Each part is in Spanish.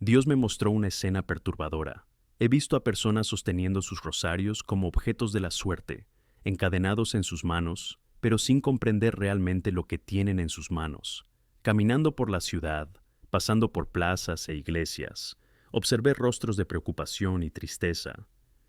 Dios me mostró una escena perturbadora. He visto a personas sosteniendo sus rosarios como objetos de la suerte, encadenados en sus manos, pero sin comprender realmente lo que tienen en sus manos. Caminando por la ciudad, pasando por plazas e iglesias, observé rostros de preocupación y tristeza.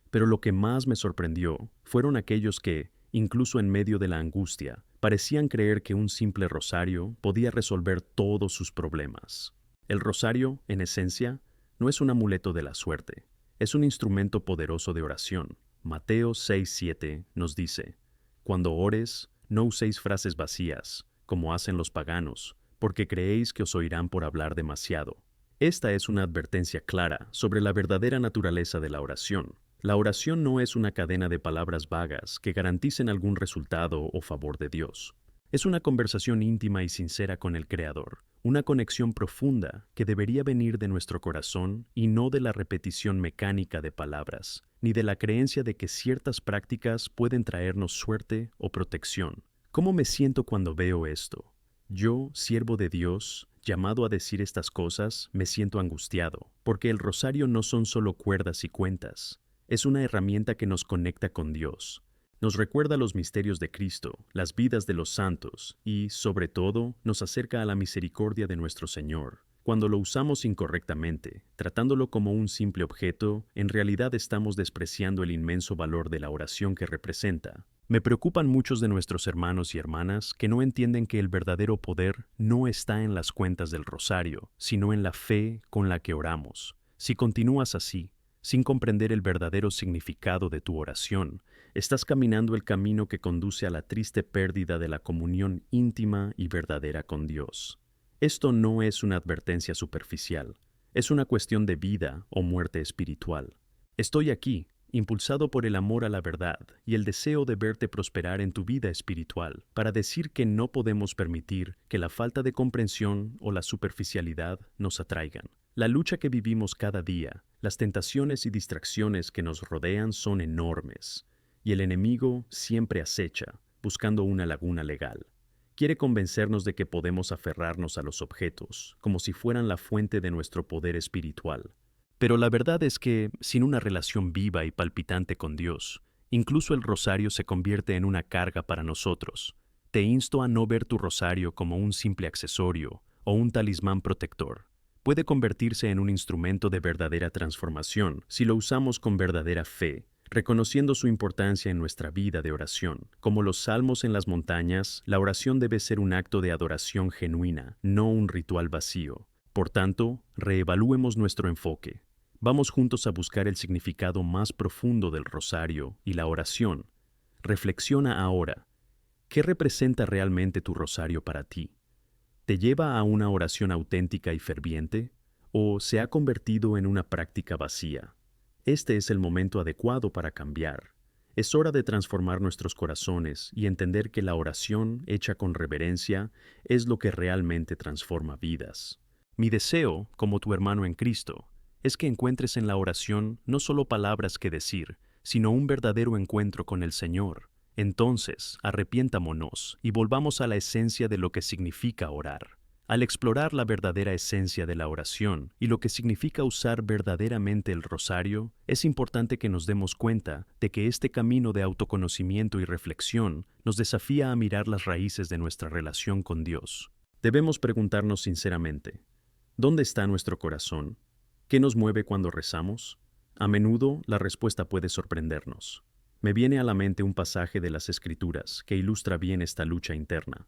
Pero lo que más me sorprendió fueron aquellos que, incluso en medio de la angustia, parecían creer que un simple rosario podía resolver todos sus problemas. El rosario, en esencia, no es un amuleto de la suerte, es un instrumento poderoso de oración. Mateo 6:7 nos dice: Cuando ores, no uséis frases vacías, como hacen los paganos, porque creéis que os oirán por hablar demasiado. Esta es una advertencia clara sobre la verdadera naturaleza de la oración. La oración no es una cadena de palabras vagas que garanticen algún resultado o favor de Dios. Es una conversación íntima y sincera con el Creador, una conexión profunda que debería venir de nuestro corazón y no de la repetición mecánica de palabras, ni de la creencia de que ciertas prácticas pueden traernos suerte o protección. ¿Cómo me siento cuando veo esto? Yo, siervo de Dios, llamado a decir estas cosas, me siento angustiado, porque el rosario no son solo cuerdas y cuentas, es una herramienta que nos conecta con Dios. Nos recuerda los misterios de Cristo, las vidas de los santos y, sobre todo, nos acerca a la misericordia de nuestro Señor. Cuando lo usamos incorrectamente, tratándolo como un simple objeto, en realidad estamos despreciando el inmenso valor de la oración que representa. Me preocupan muchos de nuestros hermanos y hermanas que no entienden que el verdadero poder no está en las cuentas del rosario, sino en la fe con la que oramos. Si continúas así, sin comprender el verdadero significado de tu oración, estás caminando el camino que conduce a la triste pérdida de la comunión íntima y verdadera con Dios. Esto no es una advertencia superficial, es una cuestión de vida o muerte espiritual. Estoy aquí, impulsado por el amor a la verdad y el deseo de verte prosperar en tu vida espiritual, para decir que no podemos permitir que la falta de comprensión o la superficialidad nos atraigan. La lucha que vivimos cada día, las tentaciones y distracciones que nos rodean son enormes, y el enemigo siempre acecha, buscando una laguna legal. Quiere convencernos de que podemos aferrarnos a los objetos, como si fueran la fuente de nuestro poder espiritual. Pero la verdad es que, sin una relación viva y palpitante con Dios, incluso el rosario se convierte en una carga para nosotros. Te insto a no ver tu rosario como un simple accesorio o un talismán protector. Puede convertirse en un instrumento de verdadera transformación si lo usamos con verdadera fe, reconociendo su importancia en nuestra vida de oración. Como los salmos en las montañas, la oración debe ser un acto de adoración genuina, no un ritual vacío. Por tanto, reevaluemos nuestro enfoque. Vamos juntos a buscar el significado más profundo del rosario y la oración. Reflexiona ahora. ¿Qué representa realmente tu rosario para ti? ¿Te lleva a una oración auténtica y ferviente? ¿O se ha convertido en una práctica vacía? Este es el momento adecuado para cambiar. Es hora de transformar nuestros corazones y entender que la oración hecha con reverencia es lo que realmente transforma vidas. Mi deseo, como tu hermano en Cristo, es que encuentres en la oración no solo palabras que decir, sino un verdadero encuentro con el Señor. Entonces, arrepientámonos y volvamos a la esencia de lo que significa orar. Al explorar la verdadera esencia de la oración y lo que significa usar verdaderamente el rosario, es importante que nos demos cuenta de que este camino de autoconocimiento y reflexión nos desafía a mirar las raíces de nuestra relación con Dios. Debemos preguntarnos sinceramente: ¿dónde está nuestro corazón? ¿Qué nos mueve cuando rezamos? A menudo la respuesta puede sorprendernos. Me viene a la mente un pasaje de las Escrituras que ilustra bien esta lucha interna.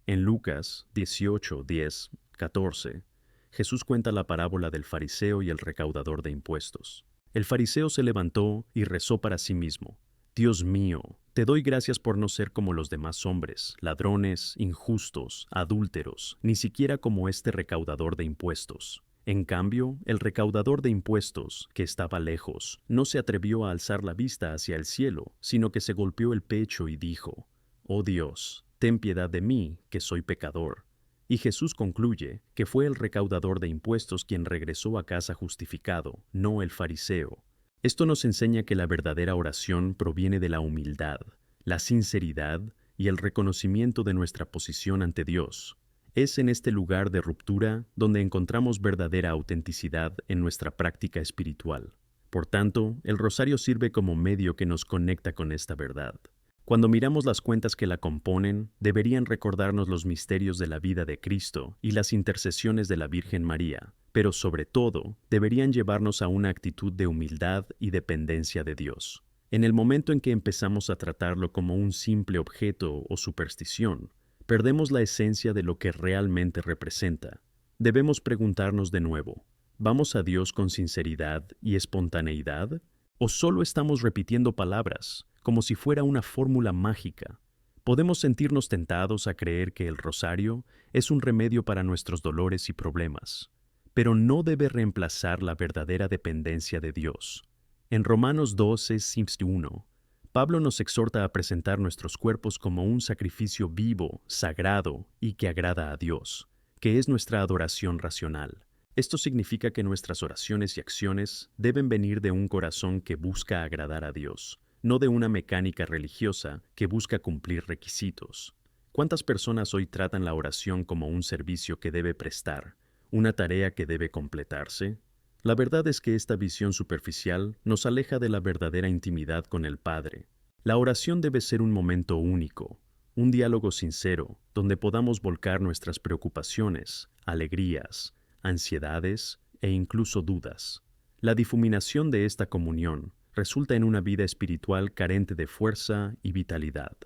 En Lucas 18, 10, 14, Jesús cuenta la parábola del fariseo y el recaudador de impuestos. El fariseo se levantó y rezó para sí mismo: Dios mío, te doy gracias por no ser como los demás hombres, ladrones, injustos, adúlteros, ni siquiera como este recaudador de impuestos. En cambio, el recaudador de impuestos, que estaba lejos, no se atrevió a alzar la vista hacia el cielo, sino que se golpeó el pecho y dijo: Oh Dios, ten piedad de mí, que soy pecador. Y Jesús concluye que fue el recaudador de impuestos quien regresó a casa justificado, no el fariseo. Esto nos enseña que la verdadera oración proviene de la humildad, la sinceridad y el reconocimiento de nuestra posición ante Dios. Es en este lugar de ruptura donde encontramos verdadera autenticidad en nuestra práctica espiritual. Por tanto, el rosario sirve como medio que nos conecta con esta verdad. Cuando miramos las cuentas que la componen, deberían recordarnos los misterios de la vida de Cristo y las intercesiones de la Virgen María, pero sobre todo, deberían llevarnos a una actitud de humildad y dependencia de Dios. En el momento en que empezamos a tratarlo como un simple objeto o superstición, perdemos la esencia de lo que realmente representa. Debemos preguntarnos de nuevo, ¿vamos a Dios con sinceridad y espontaneidad? ¿O solo estamos repitiendo palabras, como si fuera una fórmula mágica? Podemos sentirnos tentados a creer que el rosario es un remedio para nuestros dolores y problemas, pero no debe reemplazar la verdadera dependencia de Dios. En Romanos 12:1, Pablo nos exhorta a presentar nuestros cuerpos como un sacrificio vivo, sagrado y que agrada a Dios, que es nuestra adoración racional. Esto significa que nuestras oraciones y acciones deben venir de un corazón que busca agradar a Dios, no de una mecánica religiosa que busca cumplir requisitos. ¿Cuántas personas hoy tratan la oración como un servicio que debe prestar, una tarea que debe completarse? La verdad es que esta visión superficial nos aleja de la verdadera intimidad con el Padre. La oración debe ser un momento único, un diálogo sincero, donde podamos volcar nuestras preocupaciones, alegrías, ansiedades e incluso dudas. La difuminación de esta comunión resulta en una vida espiritual carente de fuerza y vitalidad.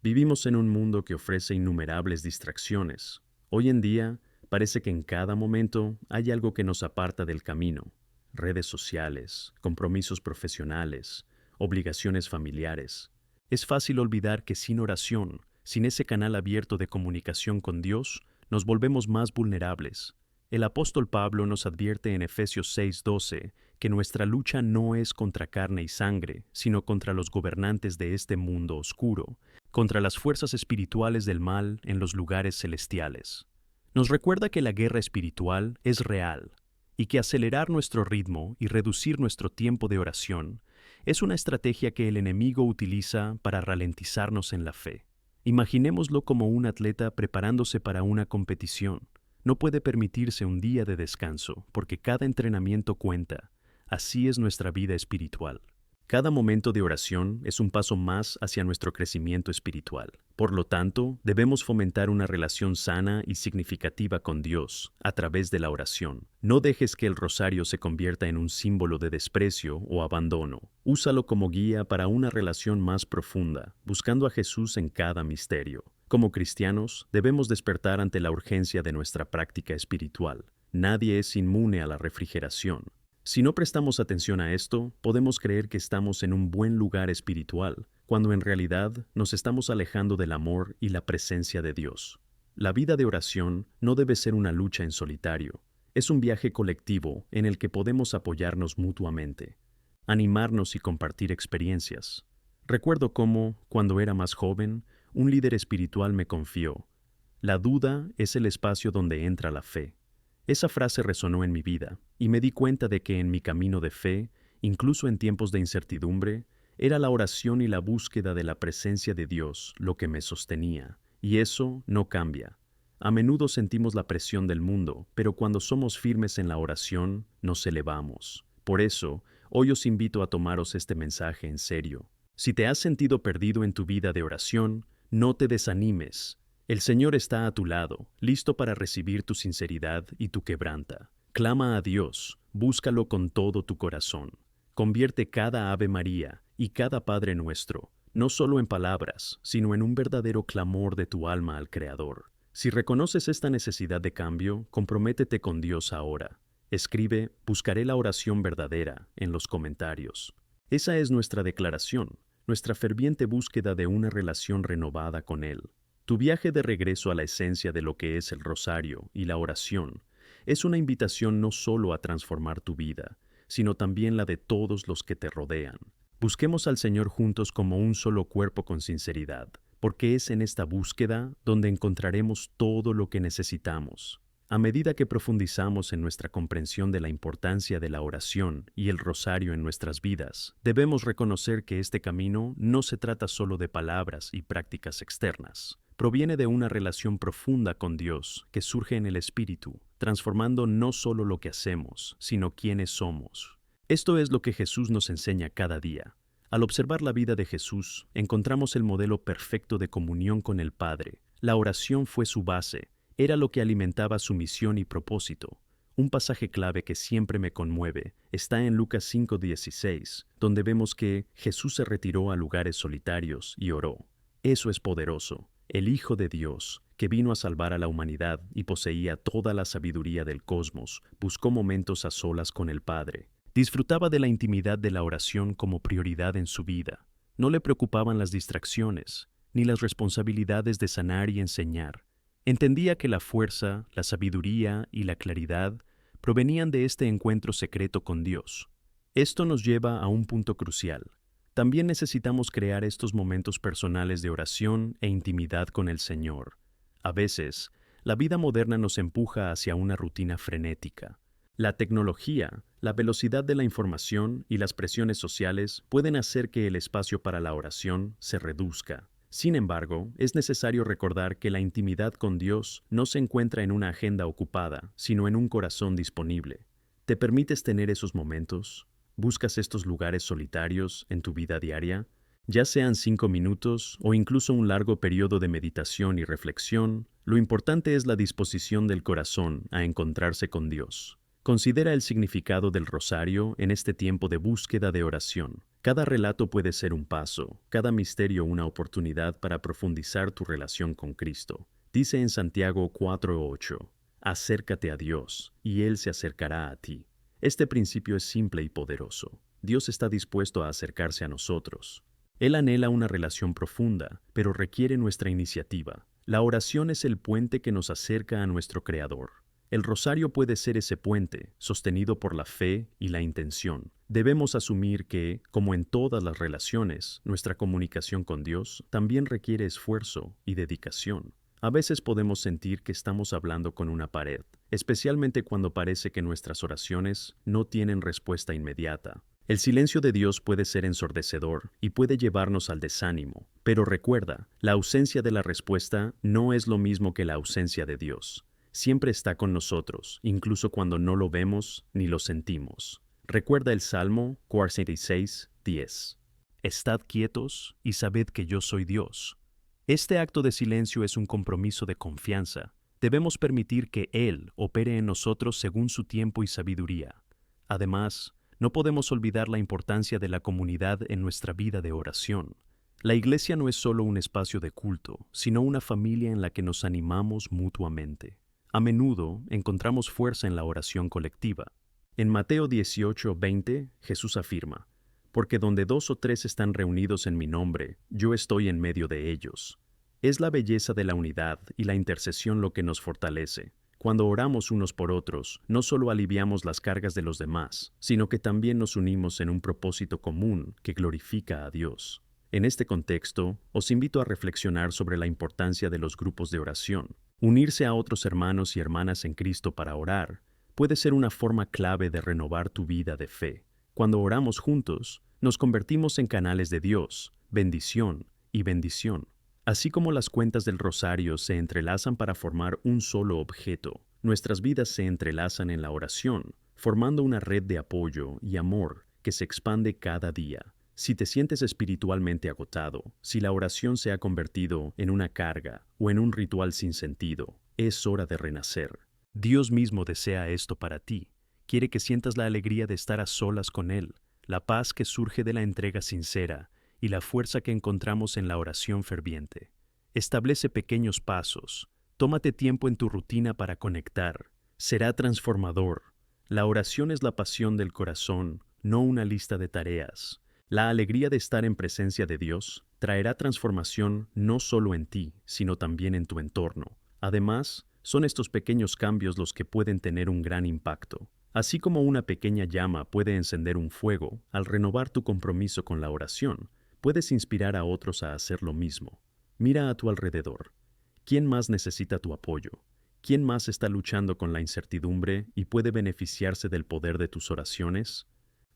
Vivimos en un mundo que ofrece innumerables distracciones. Hoy en día, parece que en cada momento hay algo que nos aparta del camino. Redes sociales, compromisos profesionales, obligaciones familiares. Es fácil olvidar que sin oración, sin ese canal abierto de comunicación con Dios, nos volvemos más vulnerables. El apóstol Pablo nos advierte en Efesios 6:12 que nuestra lucha no es contra carne y sangre, sino contra los gobernantes de este mundo oscuro, contra las fuerzas espirituales del mal en los lugares celestiales. Nos recuerda que la guerra espiritual es real y que acelerar nuestro ritmo y reducir nuestro tiempo de oración es una estrategia que el enemigo utiliza para ralentizarnos en la fe. Imaginémoslo como un atleta preparándose para una competición. No puede permitirse un día de descanso porque cada entrenamiento cuenta. Así es nuestra vida espiritual. Cada momento de oración es un paso más hacia nuestro crecimiento espiritual. Por lo tanto, debemos fomentar una relación sana y significativa con Dios a través de la oración. No dejes que el rosario se convierta en un símbolo de desprecio o abandono. Úsalo como guía para una relación más profunda, buscando a Jesús en cada misterio. Como cristianos, debemos despertar ante la urgencia de nuestra práctica espiritual. Nadie es inmune a la refrigeración. Si no prestamos atención a esto, podemos creer que estamos en un buen lugar espiritual, cuando en realidad nos estamos alejando del amor y la presencia de Dios. La vida de oración no debe ser una lucha en solitario. Es un viaje colectivo en el que podemos apoyarnos mutuamente, animarnos y compartir experiencias. Recuerdo cómo, cuando era más joven, un líder espiritual me confió: "La duda es el espacio donde entra la fe". Esa frase resonó en mi vida, y me di cuenta de que en mi camino de fe, incluso en tiempos de incertidumbre, era la oración y la búsqueda de la presencia de Dios lo que me sostenía, y eso no cambia. A menudo sentimos la presión del mundo, pero cuando somos firmes en la oración, nos elevamos. Por eso, hoy os invito a tomaros este mensaje en serio. Si te has sentido perdido en tu vida de oración, no te desanimes. El Señor está a tu lado, listo para recibir tu sinceridad y tu quebranta. Clama a Dios, búscalo con todo tu corazón. Convierte cada Ave María y cada Padre Nuestro, no solo en palabras, sino en un verdadero clamor de tu alma al Creador. Si reconoces esta necesidad de cambio, comprométete con Dios ahora. Escribe "Buscaré la oración verdadera" en los comentarios. Esa es nuestra declaración, nuestra ferviente búsqueda de una relación renovada con Él. Tu viaje de regreso a la esencia de lo que es el rosario y la oración es una invitación no solo a transformar tu vida, sino también la de todos los que te rodean. Busquemos al Señor juntos como un solo cuerpo con sinceridad, porque es en esta búsqueda donde encontraremos todo lo que necesitamos. A medida que profundizamos en nuestra comprensión de la importancia de la oración y el rosario en nuestras vidas, debemos reconocer que este camino no se trata solo de palabras y prácticas externas. proviene de una relación profunda con Dios que surge en el Espíritu, transformando no solo lo que hacemos, sino quiénes somos. Esto es lo que Jesús nos enseña cada día. Al observar la vida de Jesús, encontramos el modelo perfecto de comunión con el Padre. La oración fue su base, era lo que alimentaba su misión y propósito. Un pasaje clave que siempre me conmueve está en Lucas 5:16, donde vemos que Jesús se retiró a lugares solitarios y oró. Eso es poderoso. El Hijo de Dios, que vino a salvar a la humanidad y poseía toda la sabiduría del cosmos, buscó momentos a solas con el Padre. Disfrutaba de la intimidad de la oración como prioridad en su vida. No le preocupaban las distracciones, ni las responsabilidades de sanar y enseñar. Entendía que la fuerza, la sabiduría y la claridad provenían de este encuentro secreto con Dios. Esto nos lleva a un punto crucial. También necesitamos crear estos momentos personales de oración e intimidad con el Señor. A veces, la vida moderna nos empuja hacia una rutina frenética. La tecnología, la velocidad de la información y las presiones sociales pueden hacer que el espacio para la oración se reduzca. Sin embargo, es necesario recordar que la intimidad con Dios no se encuentra en una agenda ocupada, sino en un corazón disponible. ¿Te permites tener esos momentos? ¿Buscas estos lugares solitarios en tu vida diaria? Ya sean 5 minutos o incluso un largo periodo de meditación y reflexión, lo importante es la disposición del corazón a encontrarse con Dios. Considera el significado del rosario en este tiempo de búsqueda de oración. Cada relato puede ser un paso, cada misterio una oportunidad para profundizar tu relación con Cristo. Dice en Santiago 4:8, acércate a Dios, y Él se acercará a ti. Este principio es simple y poderoso. Dios está dispuesto a acercarse a nosotros. Él anhela una relación profunda, pero requiere nuestra iniciativa. La oración es el puente que nos acerca a nuestro Creador. El rosario puede ser ese puente, sostenido por la fe y la intención. Debemos asumir que, como en todas las relaciones, nuestra comunicación con Dios también requiere esfuerzo y dedicación. A veces podemos sentir que estamos hablando con una pared, especialmente cuando parece que nuestras oraciones no tienen respuesta inmediata. El silencio de Dios puede ser ensordecedor y puede llevarnos al desánimo, pero recuerda, la ausencia de la respuesta no es lo mismo que la ausencia de Dios. Siempre está con nosotros, incluso cuando no lo vemos ni lo sentimos. Recuerda el Salmo 46:10. Estad quietos y sabed que yo soy Dios. Este acto de silencio es un compromiso de confianza. Debemos permitir que Él opere en nosotros según su tiempo y sabiduría. Además, no podemos olvidar la importancia de la comunidad en nuestra vida de oración. La iglesia no es solo un espacio de culto, sino una familia en la que nos animamos mutuamente. A menudo encontramos fuerza en la oración colectiva. En Mateo 18:20, Jesús afirma, porque donde 2 o 3 están reunidos en mi nombre, yo estoy en medio de ellos. Es la belleza de la unidad y la intercesión lo que nos fortalece. Cuando oramos unos por otros, no solo aliviamos las cargas de los demás, sino que también nos unimos en un propósito común que glorifica a Dios. En este contexto, os invito a reflexionar sobre la importancia de los grupos de oración. Unirse a otros hermanos y hermanas en Cristo para orar puede ser una forma clave de renovar tu vida de fe. Cuando oramos juntos, nos convertimos en canales de Dios, bendición y bendición. Así como las cuentas del rosario se entrelazan para formar un solo objeto, nuestras vidas se entrelazan en la oración, formando una red de apoyo y amor que se expande cada día. Si te sientes espiritualmente agotado, si la oración se ha convertido en una carga o en un ritual sin sentido, es hora de renacer. Dios mismo desea esto para ti. Quiere que sientas la alegría de estar a solas con Él, la paz que surge de la entrega sincera y la fuerza que encontramos en la oración ferviente. Establece pequeños pasos. Tómate tiempo en tu rutina para conectar. Será transformador. La oración es la pasión del corazón, no una lista de tareas. La alegría de estar en presencia de Dios traerá transformación no solo en ti, sino también en tu entorno. Además, son estos pequeños cambios los que pueden tener un gran impacto. Así como una pequeña llama puede encender un fuego, al renovar tu compromiso con la oración, puedes inspirar a otros a hacer lo mismo. Mira a tu alrededor. ¿Quién más necesita tu apoyo? ¿Quién más está luchando con la incertidumbre y puede beneficiarse del poder de tus oraciones?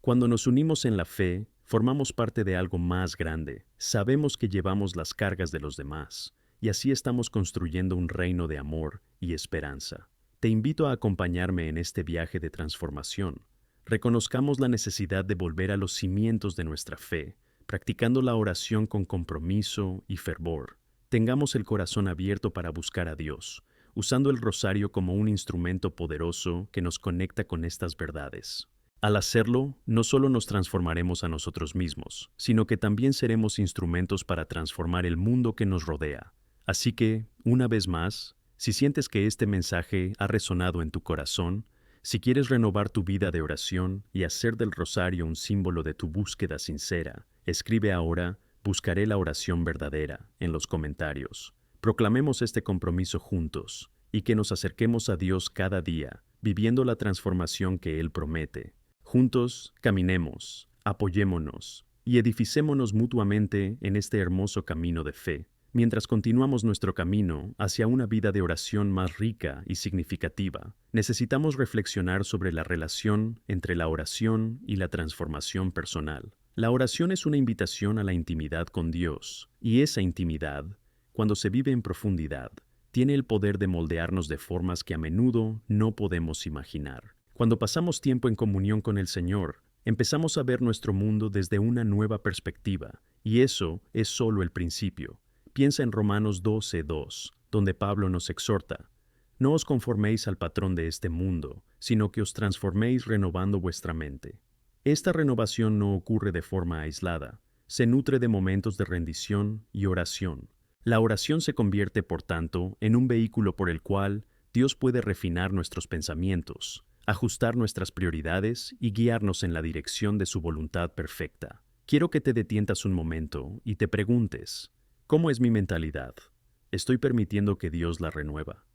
Cuando nos unimos en la fe, formamos parte de algo más grande. Sabemos que llevamos las cargas de los demás y así estamos construyendo un reino de amor y esperanza. Te invito a acompañarme en este viaje de transformación. Reconozcamos la necesidad de volver a los cimientos de nuestra fe, practicando la oración con compromiso y fervor. Tengamos el corazón abierto para buscar a Dios, usando el rosario como un instrumento poderoso que nos conecta con estas verdades. Al hacerlo, no solo nos transformaremos a nosotros mismos, sino que también seremos instrumentos para transformar el mundo que nos rodea. Así que, una vez más, si sientes que este mensaje ha resonado en tu corazón, si quieres renovar tu vida de oración y hacer del rosario un símbolo de tu búsqueda sincera, escribe ahora "Buscaré la oración verdadera" en los comentarios. Proclamemos este compromiso juntos y que nos acerquemos a Dios cada día, viviendo la transformación que Él promete. Juntos, caminemos, apoyémonos y edificémonos mutuamente en este hermoso camino de fe, mientras continuamos nuestro camino hacia una vida de oración más rica y significativa. Necesitamos reflexionar sobre la relación entre la oración y la transformación personal. La oración es una invitación a la intimidad con Dios, y esa intimidad, cuando se vive en profundidad, tiene el poder de moldearnos de formas que a menudo no podemos imaginar. Cuando pasamos tiempo en comunión con el Señor, empezamos a ver nuestro mundo desde una nueva perspectiva, y eso es solo el principio. Piensa en Romanos 12:2, donde Pablo nos exhorta: "No os conforméis al patrón de este mundo, sino que os transforméis renovando vuestra mente". Esta renovación no ocurre de forma aislada, se nutre de momentos de rendición y oración. La oración se convierte, por tanto, en un vehículo por el cual Dios puede refinar nuestros pensamientos, ajustar nuestras prioridades y guiarnos en la dirección de su voluntad perfecta. Quiero que te detengas un momento y te preguntes: ¿cómo es mi mentalidad? ¿Estoy permitiendo que Dios la renueva?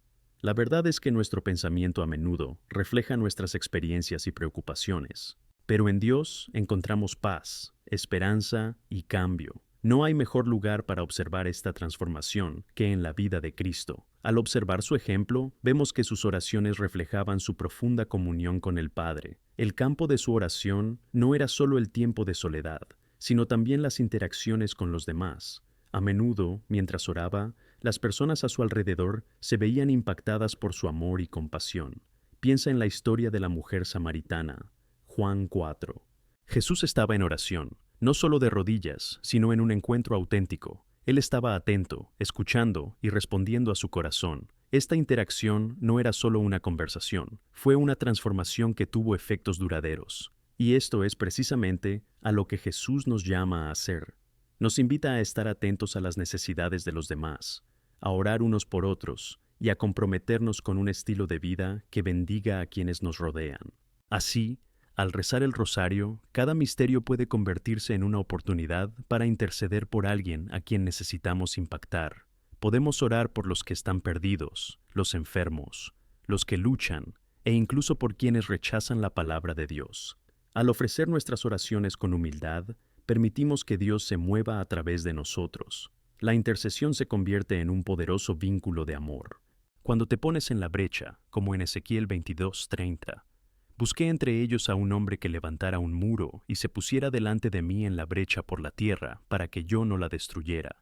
La verdad es que nuestro pensamiento a menudo refleja nuestras experiencias y preocupaciones, pero en Dios encontramos paz, esperanza y cambio. No hay mejor lugar para observar esta transformación que en la vida de Cristo. Al observar su ejemplo, vemos que sus oraciones reflejaban su profunda comunión con el Padre. El campo de su oración no era solo el tiempo de soledad, sino también las interacciones con los demás. A menudo, mientras oraba, las personas a su alrededor se veían impactadas por su amor y compasión. Piensa en la historia de la mujer samaritana, Juan 4. Jesús estaba en oración, no solo de rodillas, sino en un encuentro auténtico. Él estaba atento, escuchando y respondiendo a su corazón. Esta interacción no era solo una conversación, fue una transformación que tuvo efectos duraderos. Y esto es precisamente a lo que Jesús nos llama a hacer. Nos invita a estar atentos a las necesidades de los demás, a orar unos por otros y a comprometernos con un estilo de vida que bendiga a quienes nos rodean. Así, al rezar el rosario, cada misterio puede convertirse en una oportunidad para interceder por alguien a quien necesitamos impactar. Podemos orar por los que están perdidos, los enfermos, los que luchan e incluso por quienes rechazan la palabra de Dios. Al ofrecer nuestras oraciones con humildad, permitimos que Dios se mueva a través de nosotros. La intercesión se convierte en un poderoso vínculo de amor. Cuando te pones en la brecha, como en Ezequiel 22:30, busqué entre ellos a un hombre que levantara un muro y se pusiera delante de mí en la brecha por la tierra para que yo no la destruyera.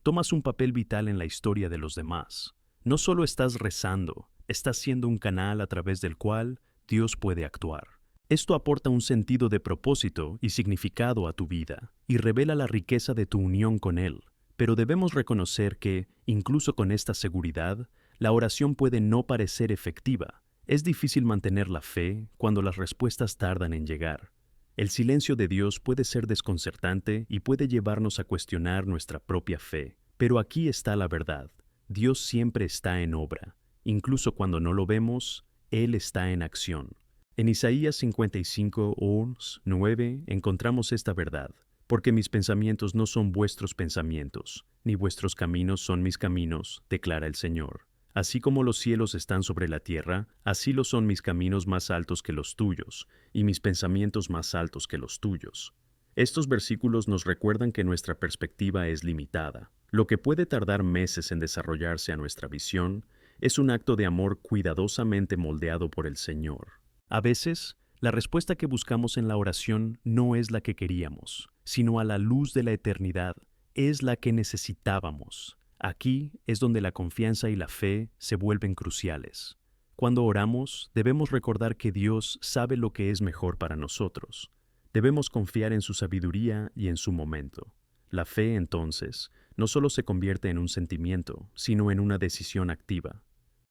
Tomas un papel vital en la historia de los demás. No solo estás rezando, estás siendo un canal a través del cual Dios puede actuar. Esto aporta un sentido de propósito y significado a tu vida y revela la riqueza de tu unión con Él. Pero debemos reconocer que, incluso con esta seguridad, la oración puede no parecer efectiva. Es difícil mantener la fe cuando las respuestas tardan en llegar. El silencio de Dios puede ser desconcertante y puede llevarnos a cuestionar nuestra propia fe. Pero aquí está la verdad. Dios siempre está en obra. Incluso cuando no lo vemos, Él está en acción. En Isaías 55:9 encontramos esta verdad: porque mis pensamientos no son vuestros pensamientos, ni vuestros caminos son mis caminos, declara el Señor. Así como los cielos están sobre la tierra, así lo son mis caminos más altos que los tuyos, y mis pensamientos más altos que los tuyos. Estos versículos nos recuerdan que nuestra perspectiva es limitada. Lo que puede tardar meses en desarrollarse a nuestra visión es un acto de amor cuidadosamente moldeado por el Señor. A veces, la respuesta que buscamos en la oración no es la que queríamos, sino a la luz de la eternidad, es la que necesitábamos. Aquí es donde la confianza y la fe se vuelven cruciales. Cuando oramos, debemos recordar que Dios sabe lo que es mejor para nosotros. Debemos confiar en su sabiduría y en su momento. La fe, entonces, no solo se convierte en un sentimiento, sino en una decisión activa.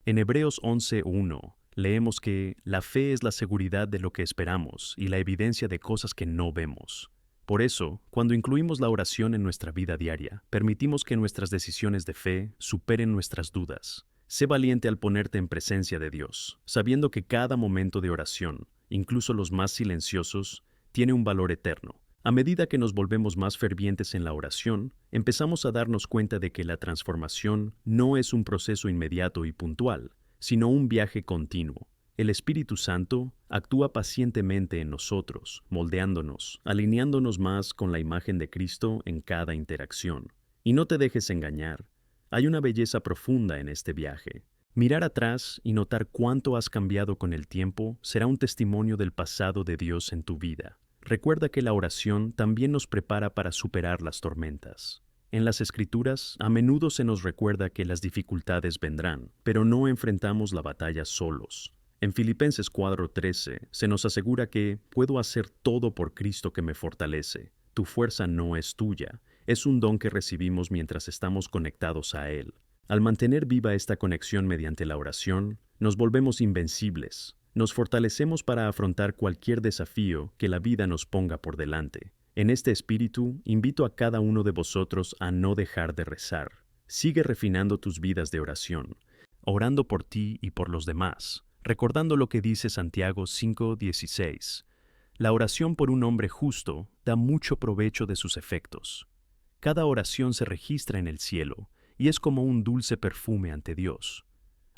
En Hebreos 11:1 leemos que la fe es la seguridad de lo que esperamos y la evidencia de cosas que no vemos. Por eso, cuando incluimos la oración en nuestra vida diaria, permitimos que nuestras decisiones de fe superen nuestras dudas. Sé valiente al ponerte en presencia de Dios, sabiendo que cada momento de oración, incluso los más silenciosos, tiene un valor eterno. A medida que nos volvemos más fervientes en la oración, empezamos a darnos cuenta de que la transformación no es un proceso inmediato y puntual, sino un viaje continuo. El Espíritu Santo actúa pacientemente en nosotros, moldeándonos, alineándonos más con la imagen de Cristo en cada interacción. Y no te dejes engañar, hay una belleza profunda en este viaje. Mirar atrás y notar cuánto has cambiado con el tiempo será un testimonio del pasado de Dios en tu vida. Recuerda que la oración también nos prepara para superar las tormentas. En las Escrituras, a menudo se nos recuerda que las dificultades vendrán, pero no enfrentamos la batalla solos. En Filipenses 4:13 se nos asegura que puedo hacer todo por Cristo que me fortalece. Tu fuerza no es tuya, es un don que recibimos mientras estamos conectados a Él. Al mantener viva esta conexión mediante la oración, nos volvemos invencibles. Nos fortalecemos para afrontar cualquier desafío que la vida nos ponga por delante. En este espíritu, invito a cada uno de vosotros a no dejar de rezar. Sigue refinando tus vidas de oración, orando por ti y por los demás, recordando lo que dice Santiago 5:16. La oración por un hombre justo da mucho provecho de sus efectos. Cada oración se registra en el cielo y es como un dulce perfume ante Dios.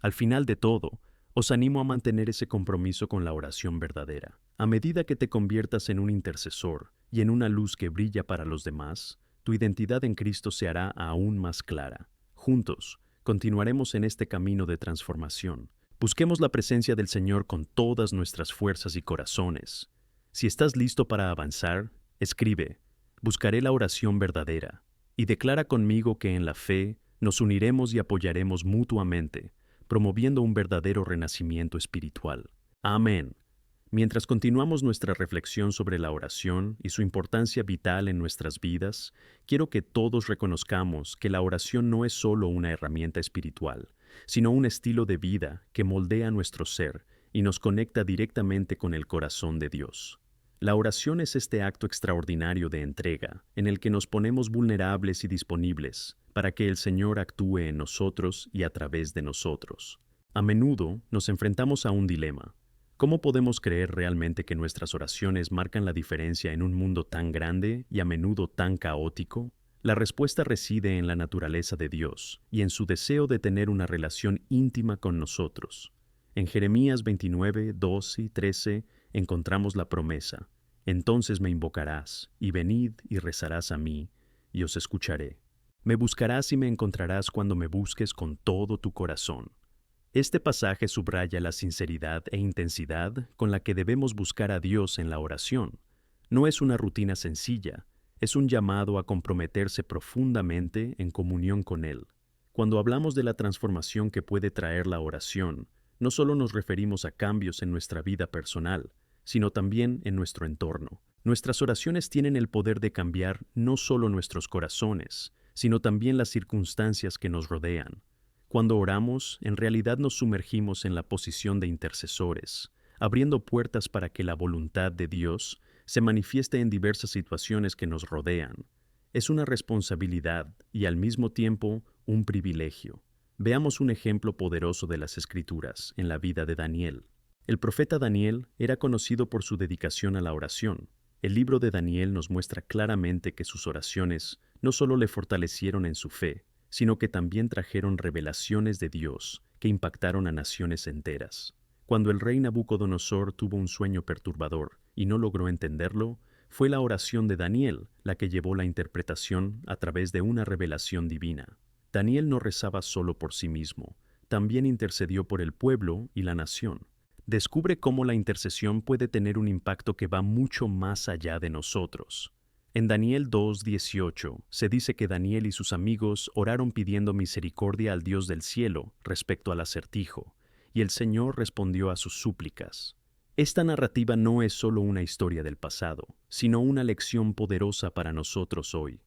Al final de todo, os animo a mantener ese compromiso con la oración verdadera. A medida que te conviertas en un intercesor y en una luz que brilla para los demás, tu identidad en Cristo se hará aún más clara. Juntos, continuaremos en este camino de transformación. Busquemos la presencia del Señor con todas nuestras fuerzas y corazones. Si estás listo para avanzar, escribe: buscaré la oración verdadera, y declara conmigo que en la fe nos uniremos y apoyaremos mutuamente, promoviendo un verdadero renacimiento espiritual. Amén. Mientras continuamos nuestra reflexión sobre la oración y su importancia vital en nuestras vidas, quiero que todos reconozcamos que la oración no es solo una herramienta espiritual, sino un estilo de vida que moldea nuestro ser y nos conecta directamente con el corazón de Dios. La oración es este acto extraordinario de entrega, en el que nos ponemos vulnerables y disponibles para que el Señor actúe en nosotros y a través de nosotros. A menudo nos enfrentamos a un dilema. ¿Cómo podemos creer realmente que nuestras oraciones marcan la diferencia en un mundo tan grande y a menudo tan caótico? La respuesta reside en la naturaleza de Dios y en su deseo de tener una relación íntima con nosotros. En Jeremías 29:12 y 13 encontramos la promesa: entonces me invocarás, y venid y rezarás a mí, y os escucharé. Me buscarás y me encontrarás cuando me busques con todo tu corazón. Este pasaje subraya la sinceridad e intensidad con la que debemos buscar a Dios en la oración. No es una rutina sencilla, es un llamado a comprometerse profundamente en comunión con Él. Cuando hablamos de la transformación que puede traer la oración, no solo nos referimos a cambios en nuestra vida personal, sino también en nuestro entorno. Nuestras oraciones tienen el poder de cambiar no solo nuestros corazones, sino también las circunstancias que nos rodean. Cuando oramos, en realidad nos sumergimos en la posición de intercesores, abriendo puertas para que la voluntad de Dios se manifieste en diversas situaciones que nos rodean. Es una responsabilidad y al mismo tiempo un privilegio. Veamos un ejemplo poderoso de las Escrituras en la vida de Daniel. El profeta Daniel era conocido por su dedicación a la oración. El libro de Daniel nos muestra claramente que sus oraciones no solo le fortalecieron en su fe, sino que también trajeron revelaciones de Dios que impactaron a naciones enteras. Cuando el rey Nabucodonosor tuvo un sueño perturbador y no logró entenderlo, fue la oración de Daniel la que llevó la interpretación a través de una revelación divina. Daniel no rezaba solo por sí mismo, también intercedió por el pueblo y la nación. Descubre cómo la intercesión puede tener un impacto que va mucho más allá de nosotros. En Daniel 2:18 se dice que Daniel y sus amigos oraron pidiendo misericordia al Dios del cielo respecto al acertijo, y el Señor respondió a sus súplicas. Esta narrativa no es solo una historia del pasado, sino una lección poderosa para nosotros hoy.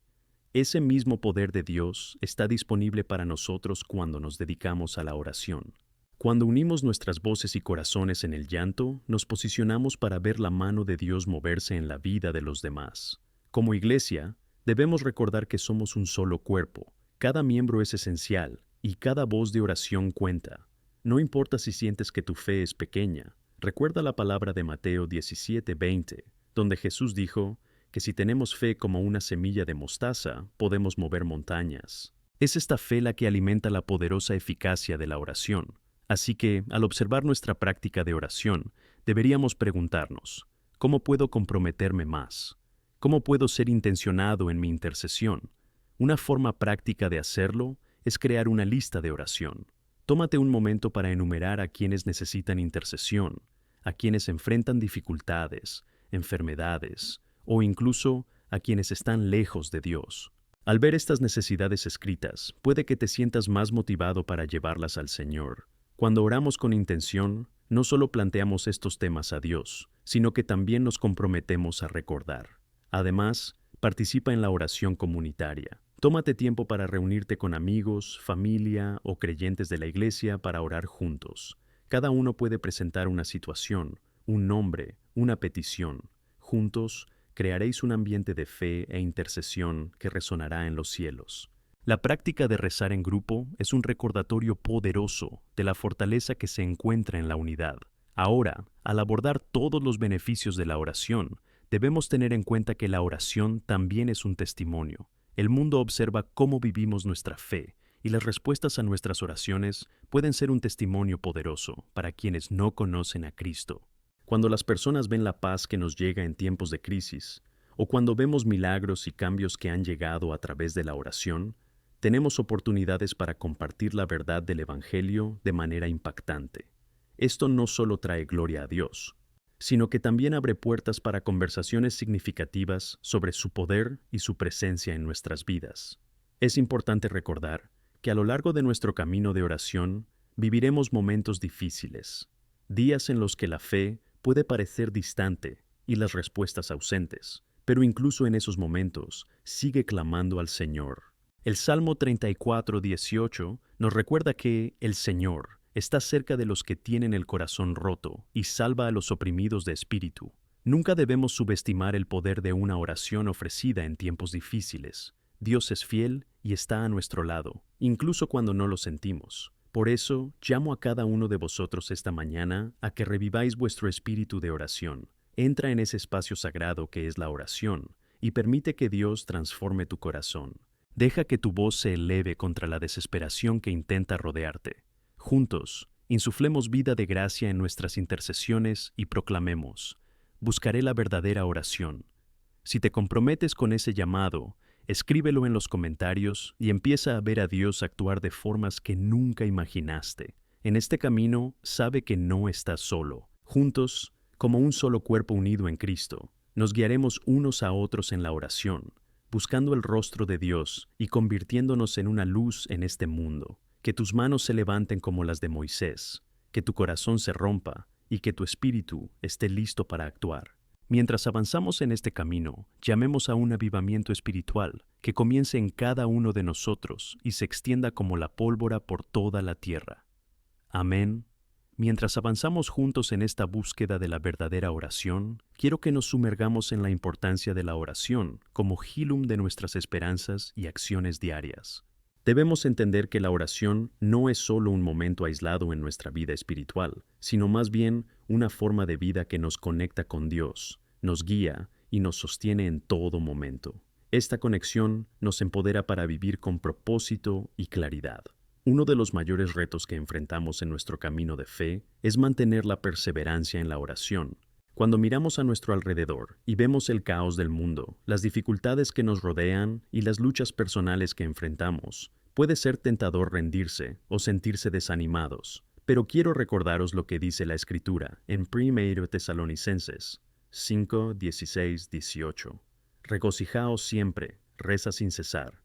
Ese mismo poder de Dios está disponible para nosotros cuando nos dedicamos a la oración. Cuando unimos nuestras voces y corazones en el llanto, nos posicionamos para ver la mano de Dios moverse en la vida de los demás. Como iglesia, debemos recordar que somos un solo cuerpo. Cada miembro es esencial y cada voz de oración cuenta. No importa si sientes que tu fe es pequeña. Recuerda la palabra de Mateo 17:20, donde Jesús dijo que si tenemos fe como una semilla de mostaza, podemos mover montañas. Es esta fe la que alimenta la poderosa eficacia de la oración. Así que, al observar nuestra práctica de oración, deberíamos preguntarnos, ¿cómo puedo comprometerme más? ¿Cómo puedo ser intencionado en mi intercesión? Una forma práctica de hacerlo es crear una lista de oración. Tómate un momento para enumerar a quienes necesitan intercesión, a quienes enfrentan dificultades, enfermedades, o incluso a quienes están lejos de Dios. Al ver estas necesidades escritas, puede que te sientas más motivado para llevarlas al Señor. Cuando oramos con intención, no solo planteamos estos temas a Dios, sino que también nos comprometemos a recordar. Además, participa en la oración comunitaria. Tómate tiempo para reunirte con amigos, familia o creyentes de la iglesia para orar juntos. Cada uno puede presentar una situación, un nombre, una petición. Juntos, crearéis un ambiente de fe e intercesión que resonará en los cielos. La práctica de rezar en grupo es un recordatorio poderoso de la fortaleza que se encuentra en la unidad. Ahora, al abordar todos los beneficios de la oración, debemos tener en cuenta que la oración también es un testimonio. El mundo observa cómo vivimos nuestra fe, y las respuestas a nuestras oraciones pueden ser un testimonio poderoso para quienes no conocen a Cristo. Cuando las personas ven la paz que nos llega en tiempos de crisis, o cuando vemos milagros y cambios que han llegado a través de la oración, tenemos oportunidades para compartir la verdad del Evangelio de manera impactante. Esto no solo trae gloria a Dios, sino que también abre puertas para conversaciones significativas sobre su poder y su presencia en nuestras vidas. Es importante recordar que a lo largo de nuestro camino de oración viviremos momentos difíciles, días en los que la fe puede parecer distante y las respuestas ausentes, pero incluso en esos momentos sigue clamando al Señor. El Salmo 34:18 nos recuerda que el Señor está cerca de los que tienen el corazón roto y salva a los oprimidos de espíritu. Nunca debemos subestimar el poder de una oración ofrecida en tiempos difíciles. Dios es fiel y está a nuestro lado, incluso cuando no lo sentimos. Por eso, llamo a cada uno de vosotros esta mañana a que reviváis vuestro espíritu de oración. Entra en ese espacio sagrado que es la oración y permite que Dios transforme tu corazón. Deja que tu voz se eleve contra la desesperación que intenta rodearte. Juntos, insuflemos vida de gracia en nuestras intercesiones y proclamemos: buscaré la verdadera oración. Si te comprometes con ese llamado, escríbelo en los comentarios y empieza a ver a Dios actuar de formas que nunca imaginaste. En este camino, sabe que no estás solo. Juntos, como un solo cuerpo unido en Cristo, nos guiaremos unos a otros en la oración, buscando el rostro de Dios y convirtiéndonos en una luz en este mundo. Que tus manos se levanten como las de Moisés, que tu corazón se rompa y que tu espíritu esté listo para actuar. Mientras avanzamos en este camino, llamemos a un avivamiento espiritual que comience en cada uno de nosotros y se extienda como la pólvora por toda la tierra. Amén. Mientras avanzamos juntos en esta búsqueda de la verdadera oración, quiero que nos sumergamos en la importancia de la oración como hilum de nuestras esperanzas y acciones diarias. Debemos entender que la oración no es solo un momento aislado en nuestra vida espiritual, sino más bien una forma de vida que nos conecta con Dios, nos guía y nos sostiene en todo momento. Esta conexión nos empodera para vivir con propósito y claridad. Uno de los mayores retos que enfrentamos en nuestro camino de fe es mantener la perseverancia en la oración. Cuando miramos a nuestro alrededor y vemos el caos del mundo, las dificultades que nos rodean y las luchas personales que enfrentamos, puede ser tentador rendirse o sentirse desanimados. Pero quiero recordaros lo que dice la Escritura en 1 Tesalonicenses 5:16-18. Regocijaos siempre, reza sin cesar.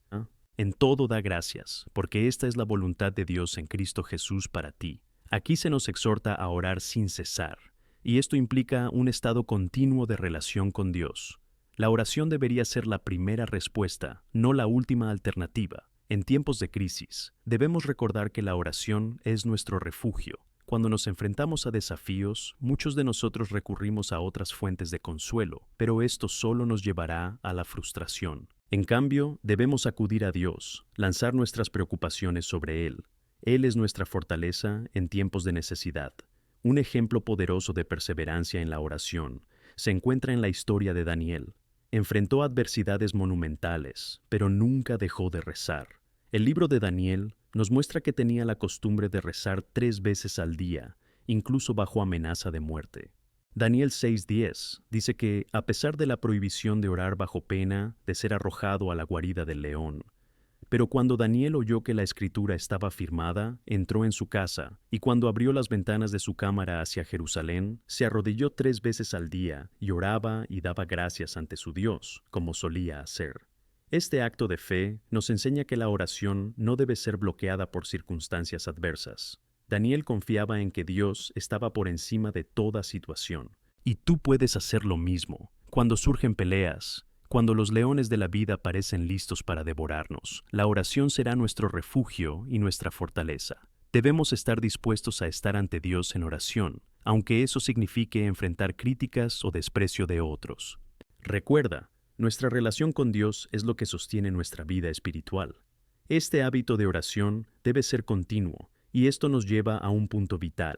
En todo da gracias, porque esta es la voluntad de Dios en Cristo Jesús para ti. Aquí se nos exhorta a orar sin cesar, y esto implica un estado continuo de relación con Dios. La oración debería ser la primera respuesta, no la última alternativa. En tiempos de crisis, debemos recordar que la oración es nuestro refugio. Cuando nos enfrentamos a desafíos, muchos de nosotros recurrimos a otras fuentes de consuelo, pero esto solo nos llevará a la frustración. En cambio, debemos acudir a Dios, lanzar nuestras preocupaciones sobre Él. Él es nuestra fortaleza en tiempos de necesidad. Un ejemplo poderoso de perseverancia en la oración se encuentra en la historia de Daniel. Enfrentó adversidades monumentales, pero nunca dejó de rezar. El libro de Daniel nos muestra que tenía la costumbre de rezar 3 veces al día, incluso bajo amenaza de muerte. Daniel 6:10 dice que, a pesar de la prohibición de orar bajo pena de ser arrojado a la guarida del león, pero cuando Daniel oyó que la escritura estaba firmada, entró en su casa, y cuando abrió las ventanas de su cámara hacia Jerusalén, se arrodilló 3 veces al día y oraba y daba gracias ante su Dios, como solía hacer. Este acto de fe nos enseña que la oración no debe ser bloqueada por circunstancias adversas. Daniel confiaba en que Dios estaba por encima de toda situación. Y tú puedes hacer lo mismo. Cuando surgen peleas, cuando los leones de la vida parecen listos para devorarnos, la oración será nuestro refugio y nuestra fortaleza. Debemos estar dispuestos a estar ante Dios en oración, aunque eso signifique enfrentar críticas o desprecio de otros. Recuerda, nuestra relación con Dios es lo que sostiene nuestra vida espiritual. Este hábito de oración debe ser continuo, y esto nos lleva a un punto vital: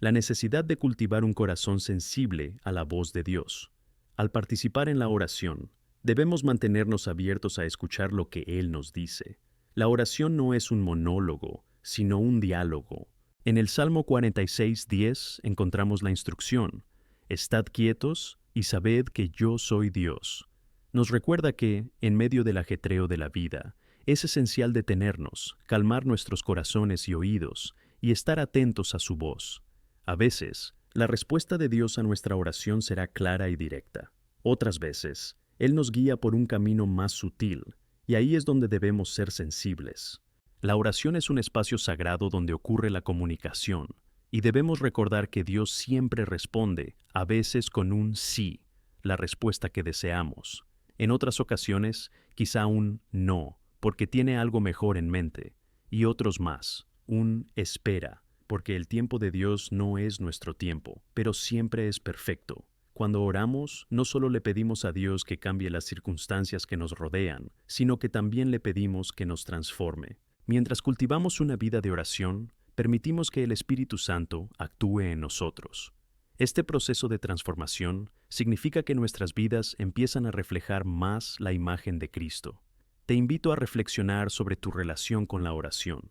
la necesidad de cultivar un corazón sensible a la voz de Dios. Al participar en la oración, debemos mantenernos abiertos a escuchar lo que Él nos dice. La oración no es un monólogo, sino un diálogo. En el Salmo 46:10 encontramos la instrucción: Estad quietos y sabed que yo soy Dios. Nos recuerda que, en medio del ajetreo de la vida, es esencial detenernos, calmar nuestros corazones y oídos, y estar atentos a su voz. A veces, la respuesta de Dios a nuestra oración será clara y directa. Otras veces, Él nos guía por un camino más sutil, y ahí es donde debemos ser sensibles. La oración es un espacio sagrado donde ocurre la comunicación, y debemos recordar que Dios siempre responde, a veces con un sí, la respuesta que deseamos. En otras ocasiones, quizá un no, porque tiene algo mejor en mente, y otros más, un espera, porque el tiempo de Dios no es nuestro tiempo, pero siempre es perfecto. Cuando oramos, no solo le pedimos a Dios que cambie las circunstancias que nos rodean, sino que también le pedimos que nos transforme. Mientras cultivamos una vida de oración, permitimos que el Espíritu Santo actúe en nosotros. Este proceso de transformación significa que nuestras vidas empiezan a reflejar más la imagen de Cristo. Te invito a reflexionar sobre tu relación con la oración.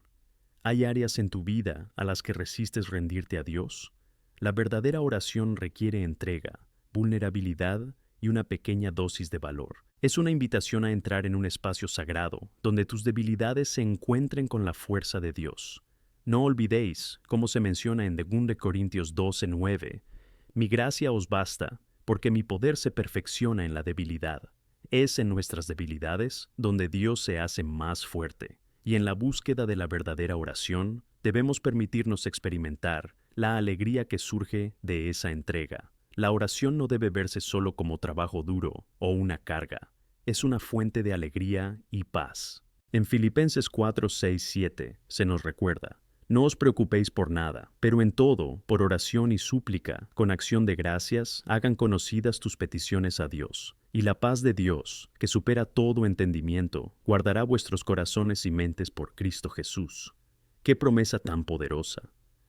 ¿Hay áreas en tu vida a las que resistes rendirte a Dios? La verdadera oración requiere entrega, vulnerabilidad y una pequeña dosis de valor. Es una invitación a entrar en un espacio sagrado, donde tus debilidades se encuentren con la fuerza de Dios. No olvidéis, como se menciona en 2 Corintios 12:9, mi gracia os basta, porque mi poder se perfecciona en la debilidad. Es en nuestras debilidades donde Dios se hace más fuerte. Y en la búsqueda de la verdadera oración, debemos permitirnos experimentar la alegría que surge de esa entrega. La oración no debe verse solo como trabajo duro o una carga. Es una fuente de alegría y paz. En Filipenses 4:6-7 se nos recuerda: no os preocupéis por nada, pero en todo, por oración y súplica, con acción de gracias, hagan conocidas tus peticiones a Dios. Y la paz de Dios, que supera todo entendimiento, guardará vuestros corazones y mentes por Cristo Jesús. ¡Qué promesa tan poderosa!